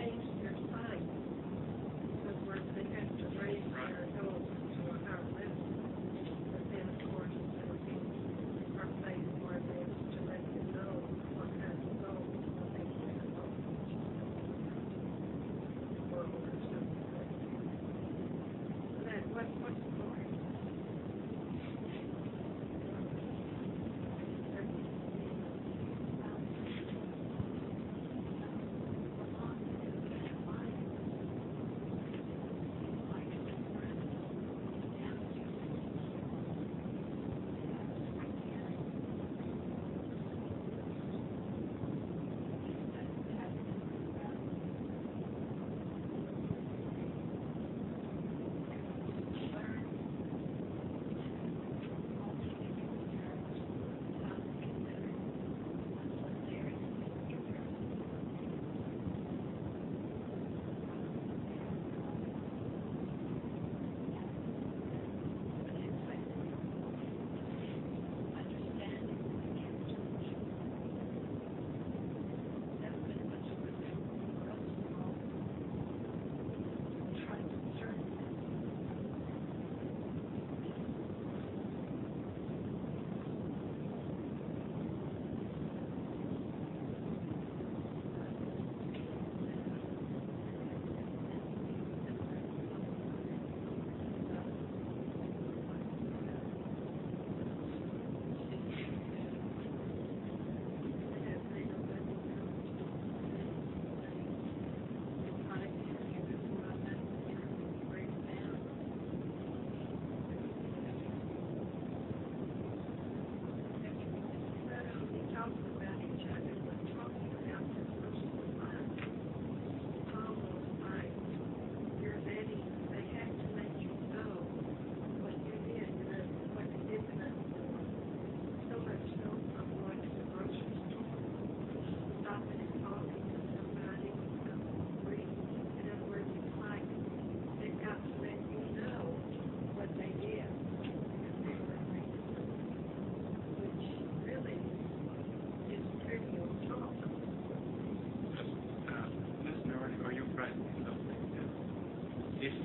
change their sign. In other words, they have to raise their goals to a higher level. But then, of course, there would be a place where they have to let them know what kind of goals they can accomplish. Or something like that. So that, what's the story?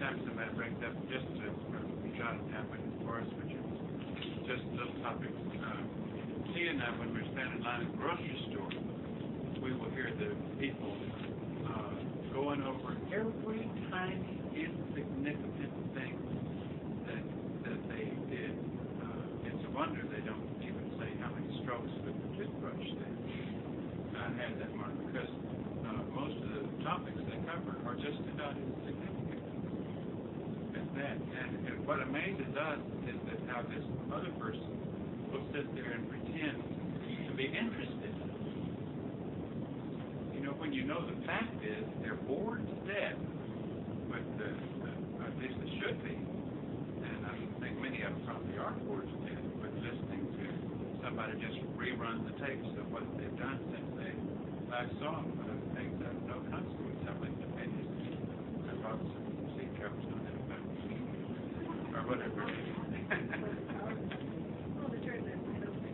anytime somebody brings up just to jot it down, but as far as which is just little topics, Tia and I, when we're standing in line at the grocery store, we will hear the people going over every tiny insignificant thing that they did. It's a wonder they don't even say how many strokes with the toothbrush they had. I had that mark because most of the topics they cover are just about as significant as that. And what amazes us is that how this other person will sit there and pretend to be interested. You know, when you know the fact is they're bored to death with at least they should be. And I think many of them probably are bored to death with listening to somebody just rerun the tapes of what they've done since they last saw them. One of the things I know constantly telling the pennies I bought some seed covers on that about or whatever it is. Well, the turn that way, don't they?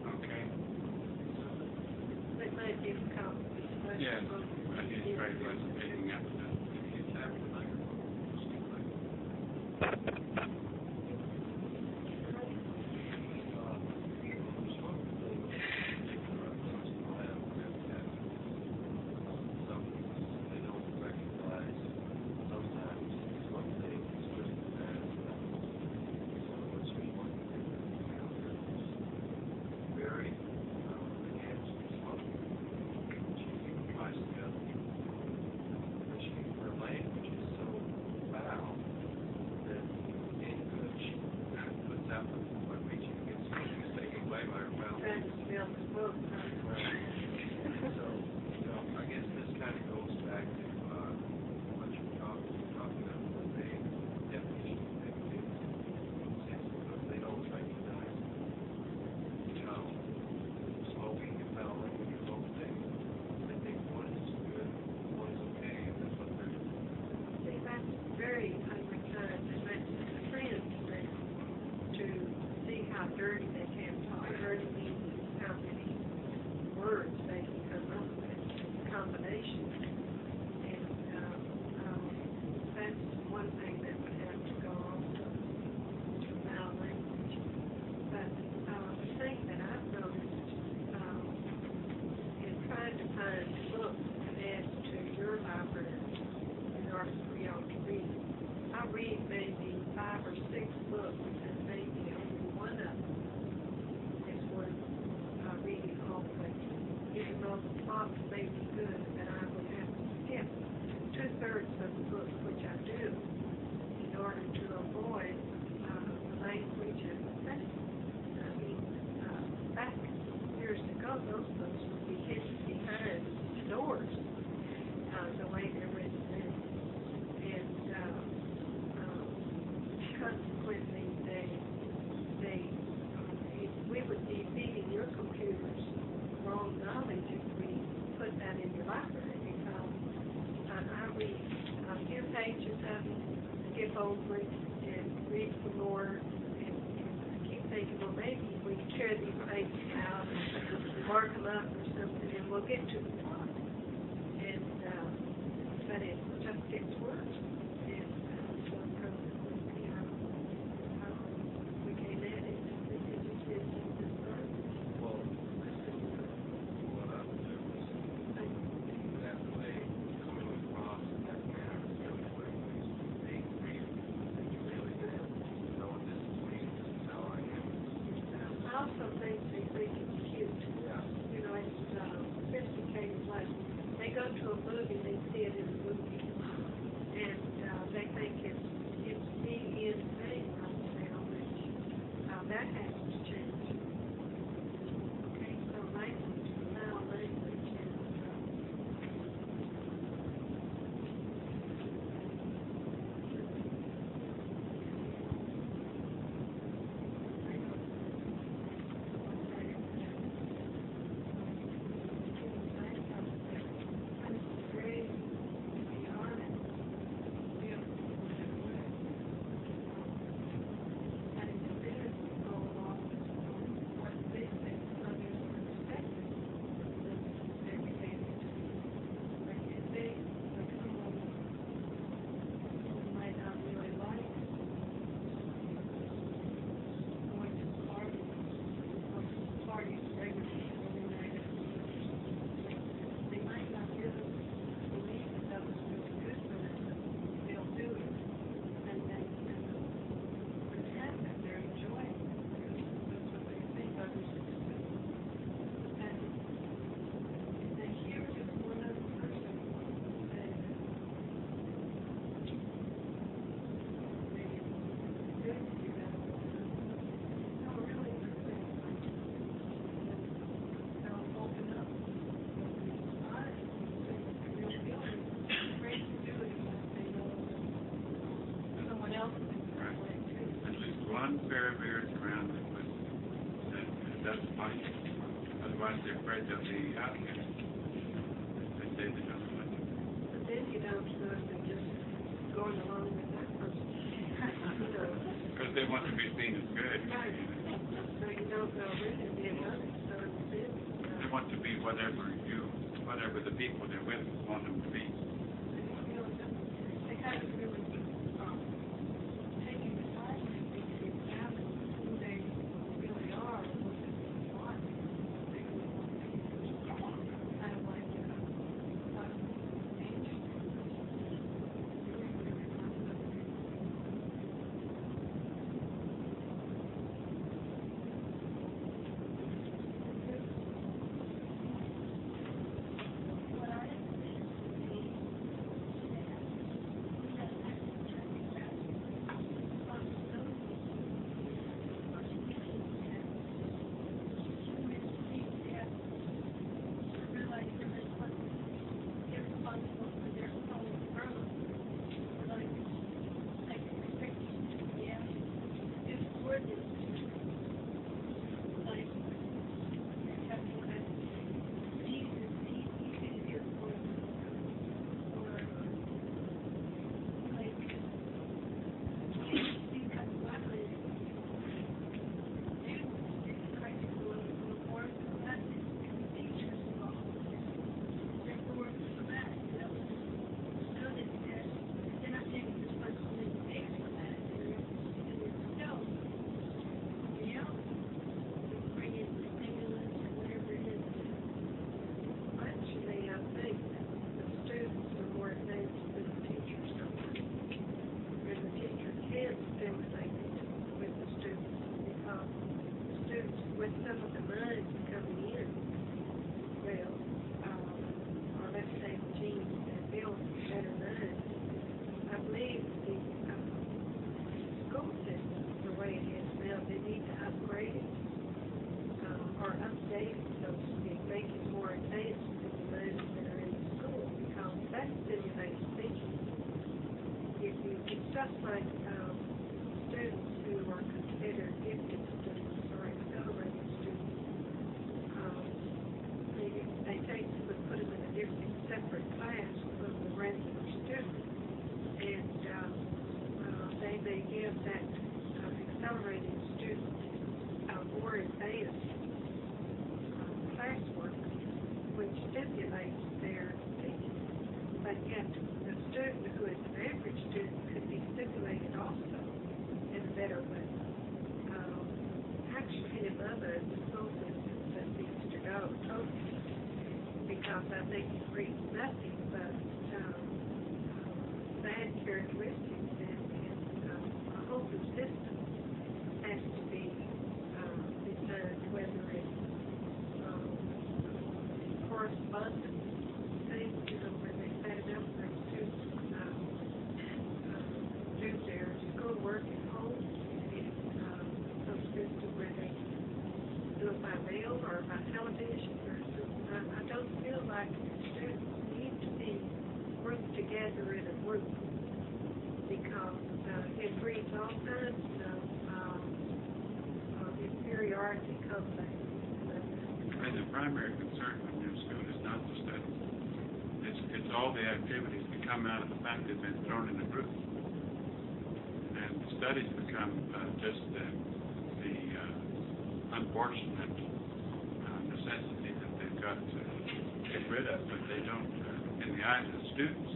Okay. They might give copies. Yes, I think it's very much picking up the dirty they can talk. Dirty means how many words they can come up with, combinations. And that's one thing that would have to go on to foul language. But the thing that I've noticed in trying to find books to add to your library in order for y'all to read, I read maybe 5 or 6 books and maybe one of them is worth reading all the way. Even though the plot may be good, then I would have to skip 2/3 of the book, which I do, in order to avoid the language and the setting. I mean, back years ago, those books would be hidden behind doors, the way they're written then. And consequently, we would be feeding your computers wrong knowledge if we put that in your library, because I read a few pages of it, skip over it, and read some more, and I keep thinking, well, maybe if we tear these pages out and mark them up or something, and we'll get to the plot. And but it just gets worse. And so we can't add it. Well, what I would do is that way, coming across that manner is really what it means to be real. You really know this is me, this is how I am, this is I also think they think it's cute. yeah. You know, it's sophisticated. Like they go to a movie, they see it in a movie, and they think it's being in vain right now, which that has to change. Okay, so language, now language, and doesn't like it. Otherwise, they're afraid they'll be outcast. They say they don't like it. But then you don't know if they're just going along with that person. You know, Because they want to be seen as good. right. So you don't know really being honest, so it's been, They want to be whatever the people they're with want them to be. they haven't really taken the time to examine who they really are and what they really want. They really want to be kind of like angels. Just like students who are considered gifted students or accelerated students, they take them and put them in a different, separate class from the regular students, and they may give that accelerated student more advanced classwork, which stimulates their thinking, but yet the student who is an average student could be stimulated also in a better way. Actually, another school system that needs to go totally, because I think it brings nothing but bad characteristics, and a whole new system has to be designed, whether it's correspondence things, you know, where they set it up for students do their schoolwork at home, and some system where they do it by mail or by television or something. I don't feel like students need to be grouped together in a group, because it breeds all kinds of inferiority complex. And the primary concern when you're in school is not the studies. It's all the activities that come out of the fact they've been thrown in a group. And the studies become just the unfortunate necessity that they've got to get rid of, but they don't, in the eyes of the students,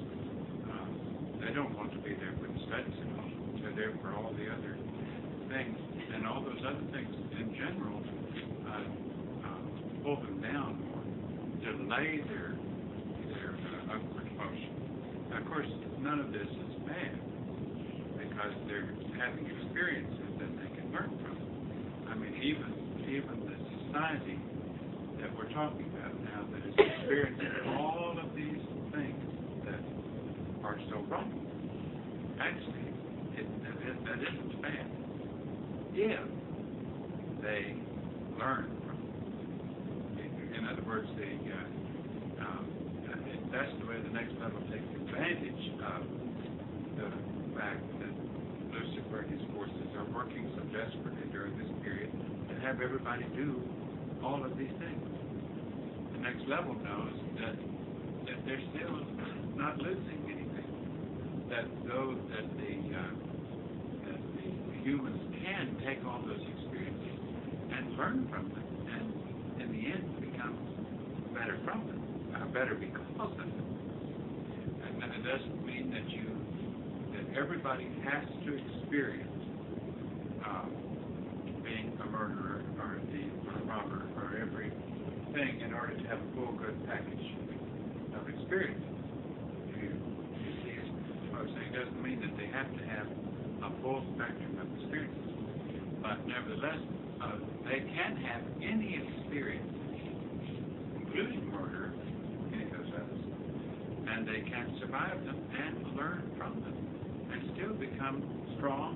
they don't want to be there for the studies at all. They're there for all the other things, and all those other things in general pull them down or delay their upward motion. Now, of course, none of this is bad, because they're having experiences that they can learn from. I mean, even the society that we're talking about now that is experiencing all of these things that are so wrong, actually, that isn't bad if they learn from it. In other words, that's the way the next level takes advantage of the fact that Lucifer and his forces are working so desperately during this period to have everybody do all of these things. The next level knows that they're still not losing anything. That the humans can take all those experiences and learn from them, and in the end become better from them, better because of them. And it doesn't mean that everybody has to experience being a murderer or a thief or a robber or everything in order to have a full good package of experience. You see what I'm saying? It doesn't mean that they have to have a full spectrum of experiences, but nevertheless, they can have any experience, including murder, any of those others, and they can survive them and learn from them and still become strong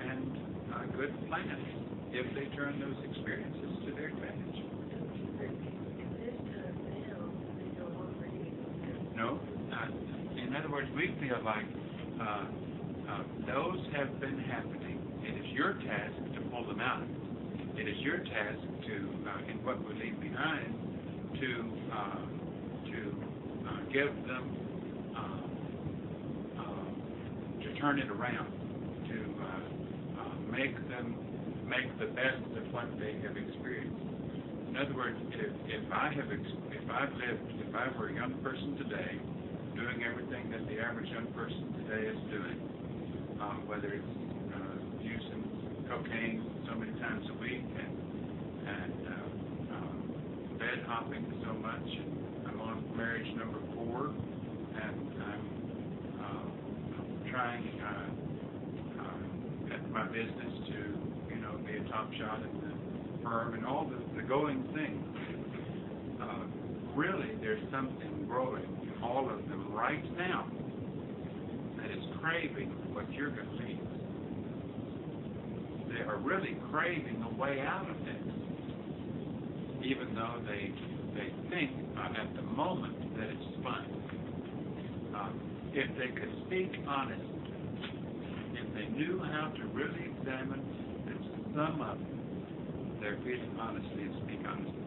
and good planners if they turn those experiences to their advantage. No. In other words, we feel like those have been happening. It is your task to pull them out. It is your task to, in what we leave behind, to give them, to turn it around, to make the best of what they have experienced. In other words, if I were a young person today, doing everything that the average young person today is doing, whether it's using cocaine so many times a week and bed hopping so much, and I'm on marriage number 4, and I'm trying at my business to be a top shot in the firm and all the going things. Really, there's something growing in all of them right now that is craving what you're going to leave. They are really craving a way out of this, even though they think at the moment that it's fun. If they could speak honestly, if they knew how to really examine and sum up their feeling honestly and speak honestly,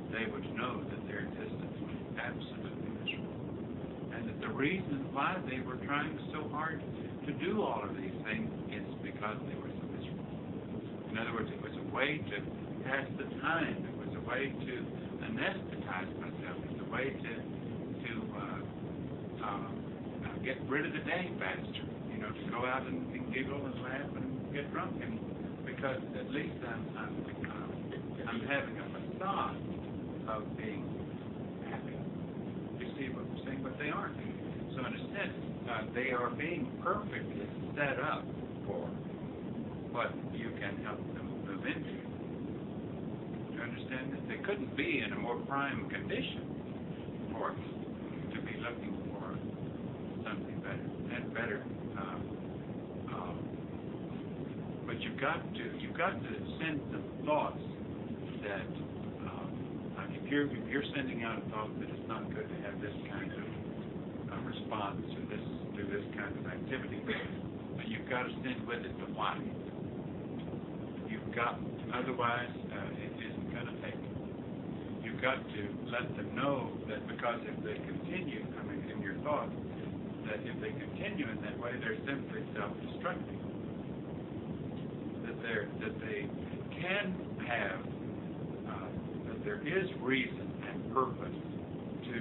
they would know that their existence was absolutely miserable. And that the reason why they were trying so hard to do all of these things is because they were so miserable. In other words, it was a way to pass the time. It was a way to anesthetize myself. It's a way to get rid of the day faster. To go out and giggle and laugh and get drunk, and because at least I'm having a facade of being happy. You see what I'm saying? But they aren't. So in a sense, they are being perfectly set up for what you can help them move into. You understand that? They couldn't be in a more prime condition for us to be looking for something better and better. But you've got to send the thoughts that if you're sending out a thought that it's not good to have this kind of response or do this kind of activity, you've got to send with it the why. Otherwise it isn't going to take. You've got to let them know that, because if they continue, in your thoughts, that if they continue in that way, they're simply self-destructing. That they can have, that there is reason and purpose to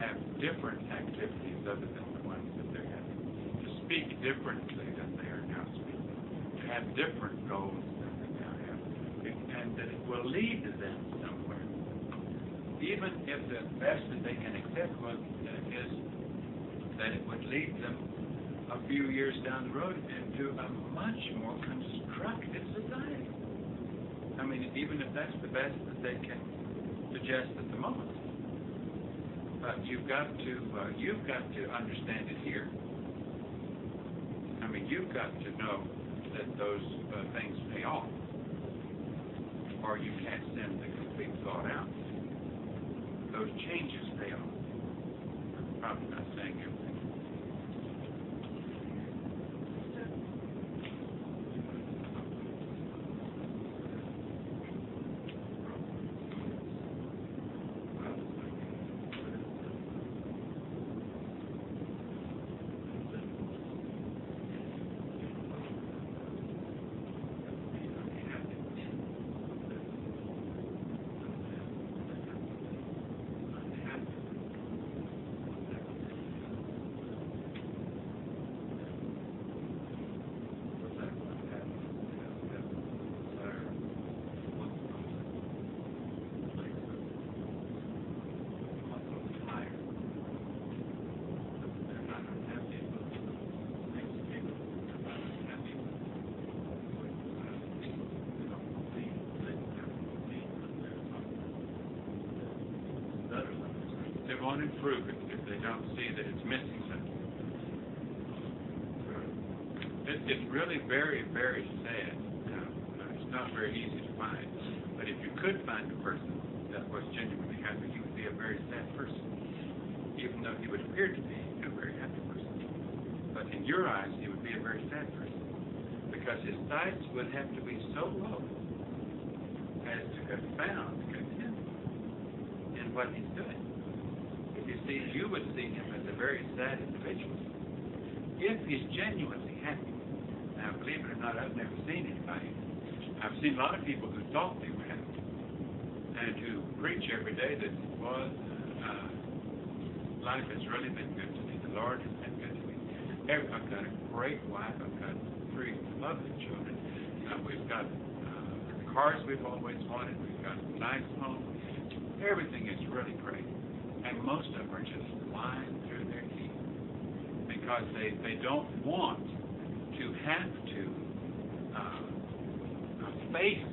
have different activities other than the ones that they're having, to speak differently than they are now speaking, to have different goals than they now have, and that it will lead to them somewhere. Even if the best that they can accept is that it would lead them a few years down the road into a much more constructive society. Even if that's the best that they can suggest at the moment. But you've got to understand it here. You've got to know that those things pay off, or you can't send the complete thought out. Those changes pay off. I'm probably not saying everything. won't improve it if they don't see that it's missing something. It's really very, very sad. It's not very easy to find. But if you could find a person that was genuinely happy, he would be a very sad person, even though he would appear to be a very happy person. But in your eyes, he would be a very sad person, because his sights would have to be so low as to have found content in what he's doing. You see, you would see him as a very sad individual. If he's genuinely happy, now believe it or not, I've never seen anybody. I've seen a lot of people who thought they were happy and who preach every day that, well, life has really been good to me. The Lord has been good to me. I've got a great wife. I've got 3 lovely children. We've got the cars we've always wanted. We've got a nice home. Everything is really great. And most of them are just lying through their teeth because they don't want to have to face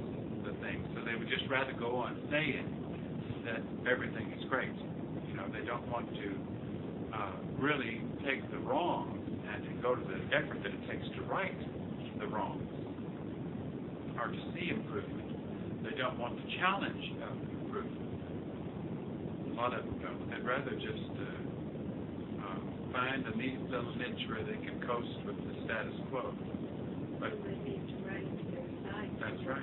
the thing. So they would just rather go on saying that everything is great. You know, they don't want to really take the wrong and to go to the effort that it takes to right the wrongs or to see improvement. They don't want the challenge of improvement. A lot of them don't. They'd rather just find a neat little niche where they can coast with the status quo. But they need to raise their sight. That's right.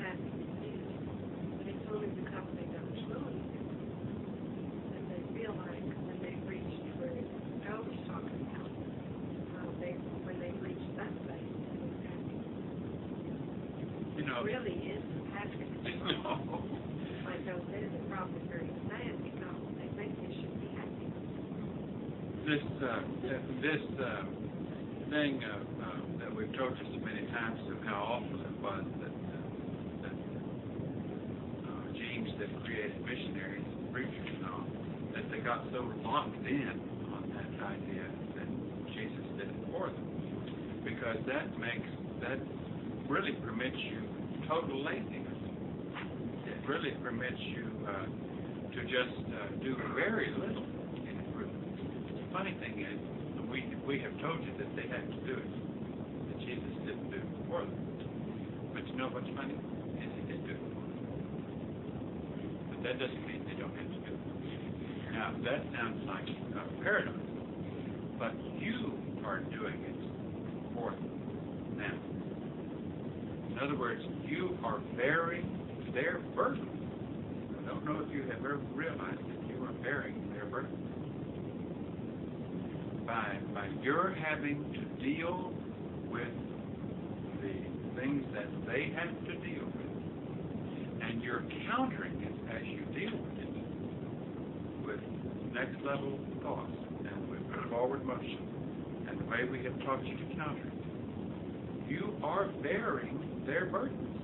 But it's only because they don't know anything that they feel like when they reach where Al was talking about, when they reach that place, it's happy. you know, It really is happy. no. Like I said, they're probably very sad because they think they should be happy. This thing that we've told you so many times of how awful it was that genes that created missionaries, preachers and all, that they got so locked in on that idea that Jesus did it for them, because that really permits you total laziness. It really permits you to just do very little in improvement. The funny thing is, we have told you that they had to do it, that Jesus didn't do it for them. But you know what's funny? Is he did do it for them. But that doesn't mean they don't have to do it. Now, that sounds like a paradox, but you are doing it for them now. In other words, you are bearing their burden. I don't know if you have ever realized that you are bearing their burden. By your having to deal with the things that they have to deal with, and you're countering it as you deal with it, with next level thoughts and with forward motion, and the way we have taught you to counter it, you are bearing their burdens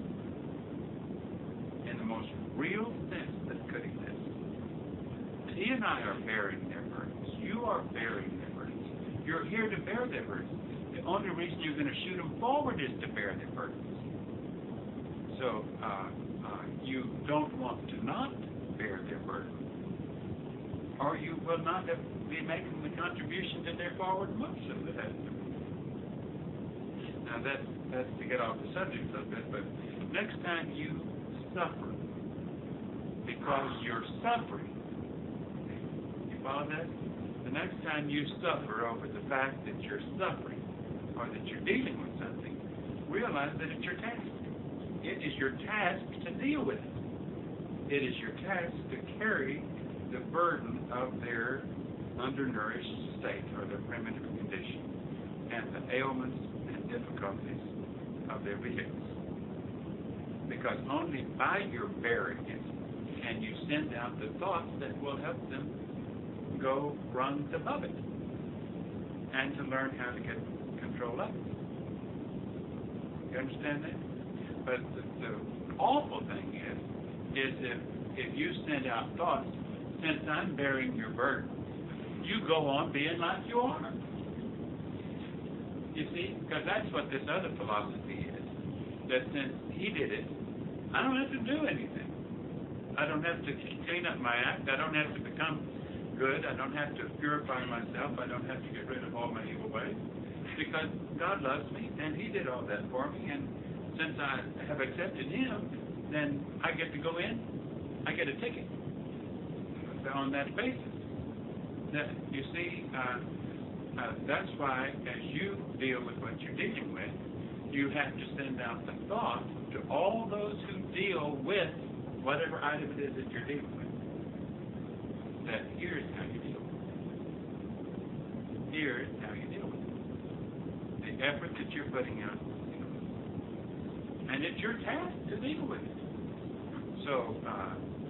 in the most real sense that could exist. He and I are bearing their burdens. You are bearing their burdens. You're here to bear their burdens. The only reason you're going to shoot them forward is to bear their burdens. So you don't want to not bear their burden, or you will not be making the contribution to their forward motion that has to be. Now that's to get off the subject a little bit, but next time you suffer because you're suffering, you follow that? The next time you suffer over the fact that you're suffering or that you're dealing with something, realize that it's your task. It is your task to deal with it. It is your task to carry the burden of their undernourished state or their primitive condition and the ailments and difficulties of their vehicles. Because only by your bearing it can you send out the thoughts that will help them go rungs above it and to learn how to get control of it. You understand that? But the awful thing is if you send out thoughts, since I'm bearing your burden, you go on being like you are. You see? Because that's what this other philosophy is. That since he did it, I don't have to do anything. I don't have to clean up my act. I don't have to become good. I don't have to purify myself. I don't have to get rid of all my evil ways. Because God loves me, and He did all that for me. And since I have accepted Him, then I get to go in. I get a ticket on that basis. That, you see, that's why as you deal with what you're dealing with, you have to send out the thought to all those who deal with whatever item it is that you're dealing with. That here's how you deal with it. Here's how you deal with it. The effort that you're putting out. And it's your task to deal with it. So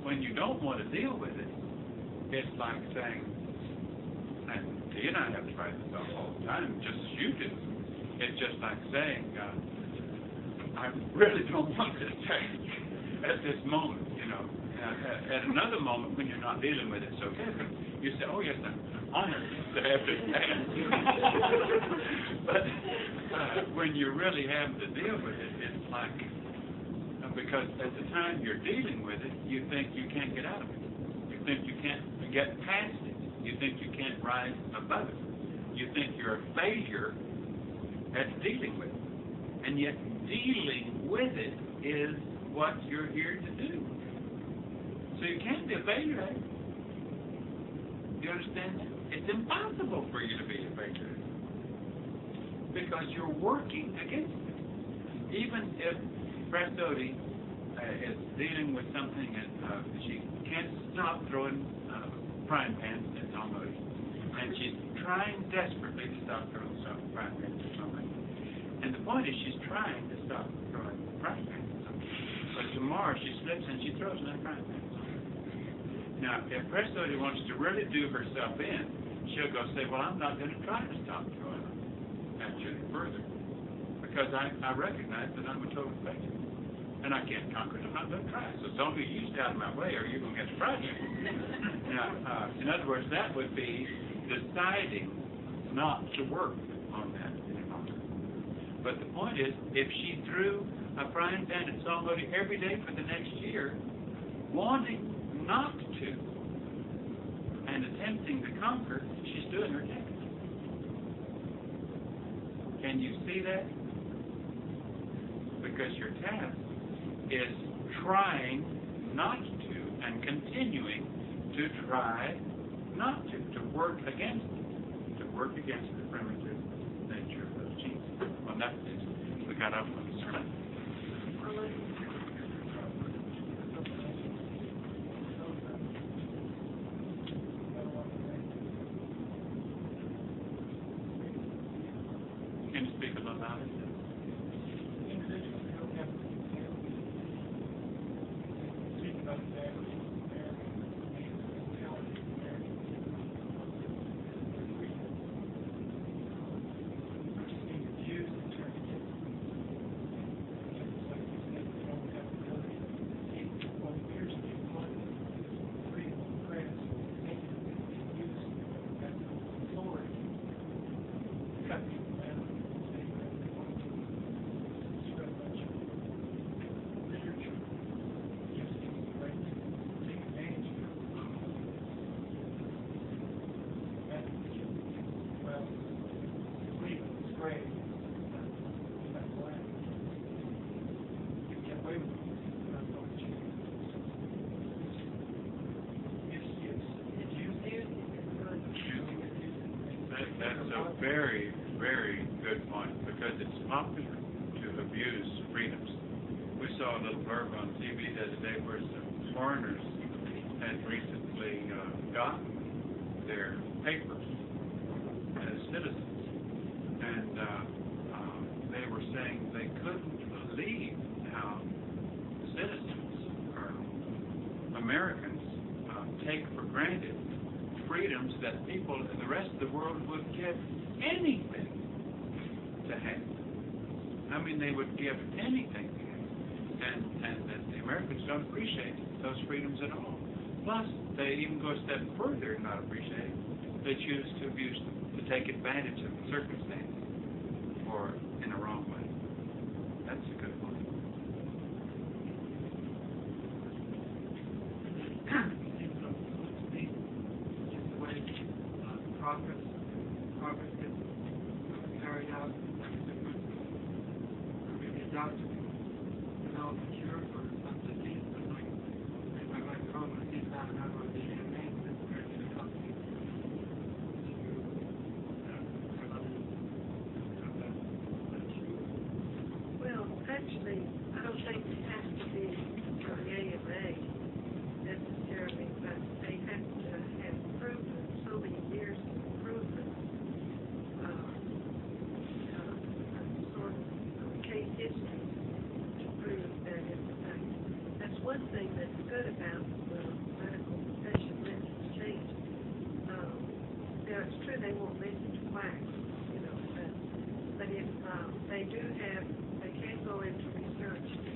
when you don't want to deal with it, it's like saying, and you and I have to fight this all the time, just as you do. It's just like saying, I really don't want this change at this moment, you know. At another moment when you're not dealing with it so good, you say, oh yes, I'm honored to have this change. But when you're really having to deal with it, it's like, because at the time you're dealing with it, you think you can't get out of it. You think you can't get past it. You think you can't rise above it. You think you're a failure at dealing with it. And yet dealing with it is what you're here to do. So you can't be a failure at it. You understand that? It's impossible for you to be a failure at it. Because you're working against it. Even if Prestoti is dealing with something and she can't stop throwing frying pans at somebody, and she's trying desperately to stop throwing frying pans at somebody. And the point is, she's trying to stop throwing frying pans at somebody. But tomorrow she slips and she throws another frying pan. Now, if Prestoti wants to really do herself in, she'll go say, well, I'm not going to try to stop throwing at you further. Because I recognize that I'm a total failure. And I can't conquer it. I'm not going to try. So don't be used out of my way or you're going to get the project. Now, in other words, that would be deciding not to work on that any longer. But the point is, if she threw a frying pan at somebody every day for the next year, wanting not to and attempting to conquer, she's doing her task. Can you see that? Because your task is trying not to and continuing to try not to work against it, to work against the primitive nature of those genes. Well, that's it. We got off on the sermon. Can you speak a little louder? That's a very, very good point, because it's popular to abuse freedoms. We saw a little blurb on TV the other day where some foreigners had recently gotten their papers as citizens, and they were saying they couldn't believe how citizens or Americans take for granted freedoms that people in the rest of the world would give anything to have. I mean, they would give anything to have. And that the Americans don't appreciate those freedoms at all. Plus, they even go a step further and not appreciate it. They choose to abuse them, to take advantage of the circumstance, or in a wrong way. That's a good point. one thing that's good about the medical profession, let's change. Now, it's true they won't listen to quacks, you know, but if they do have, they can go into research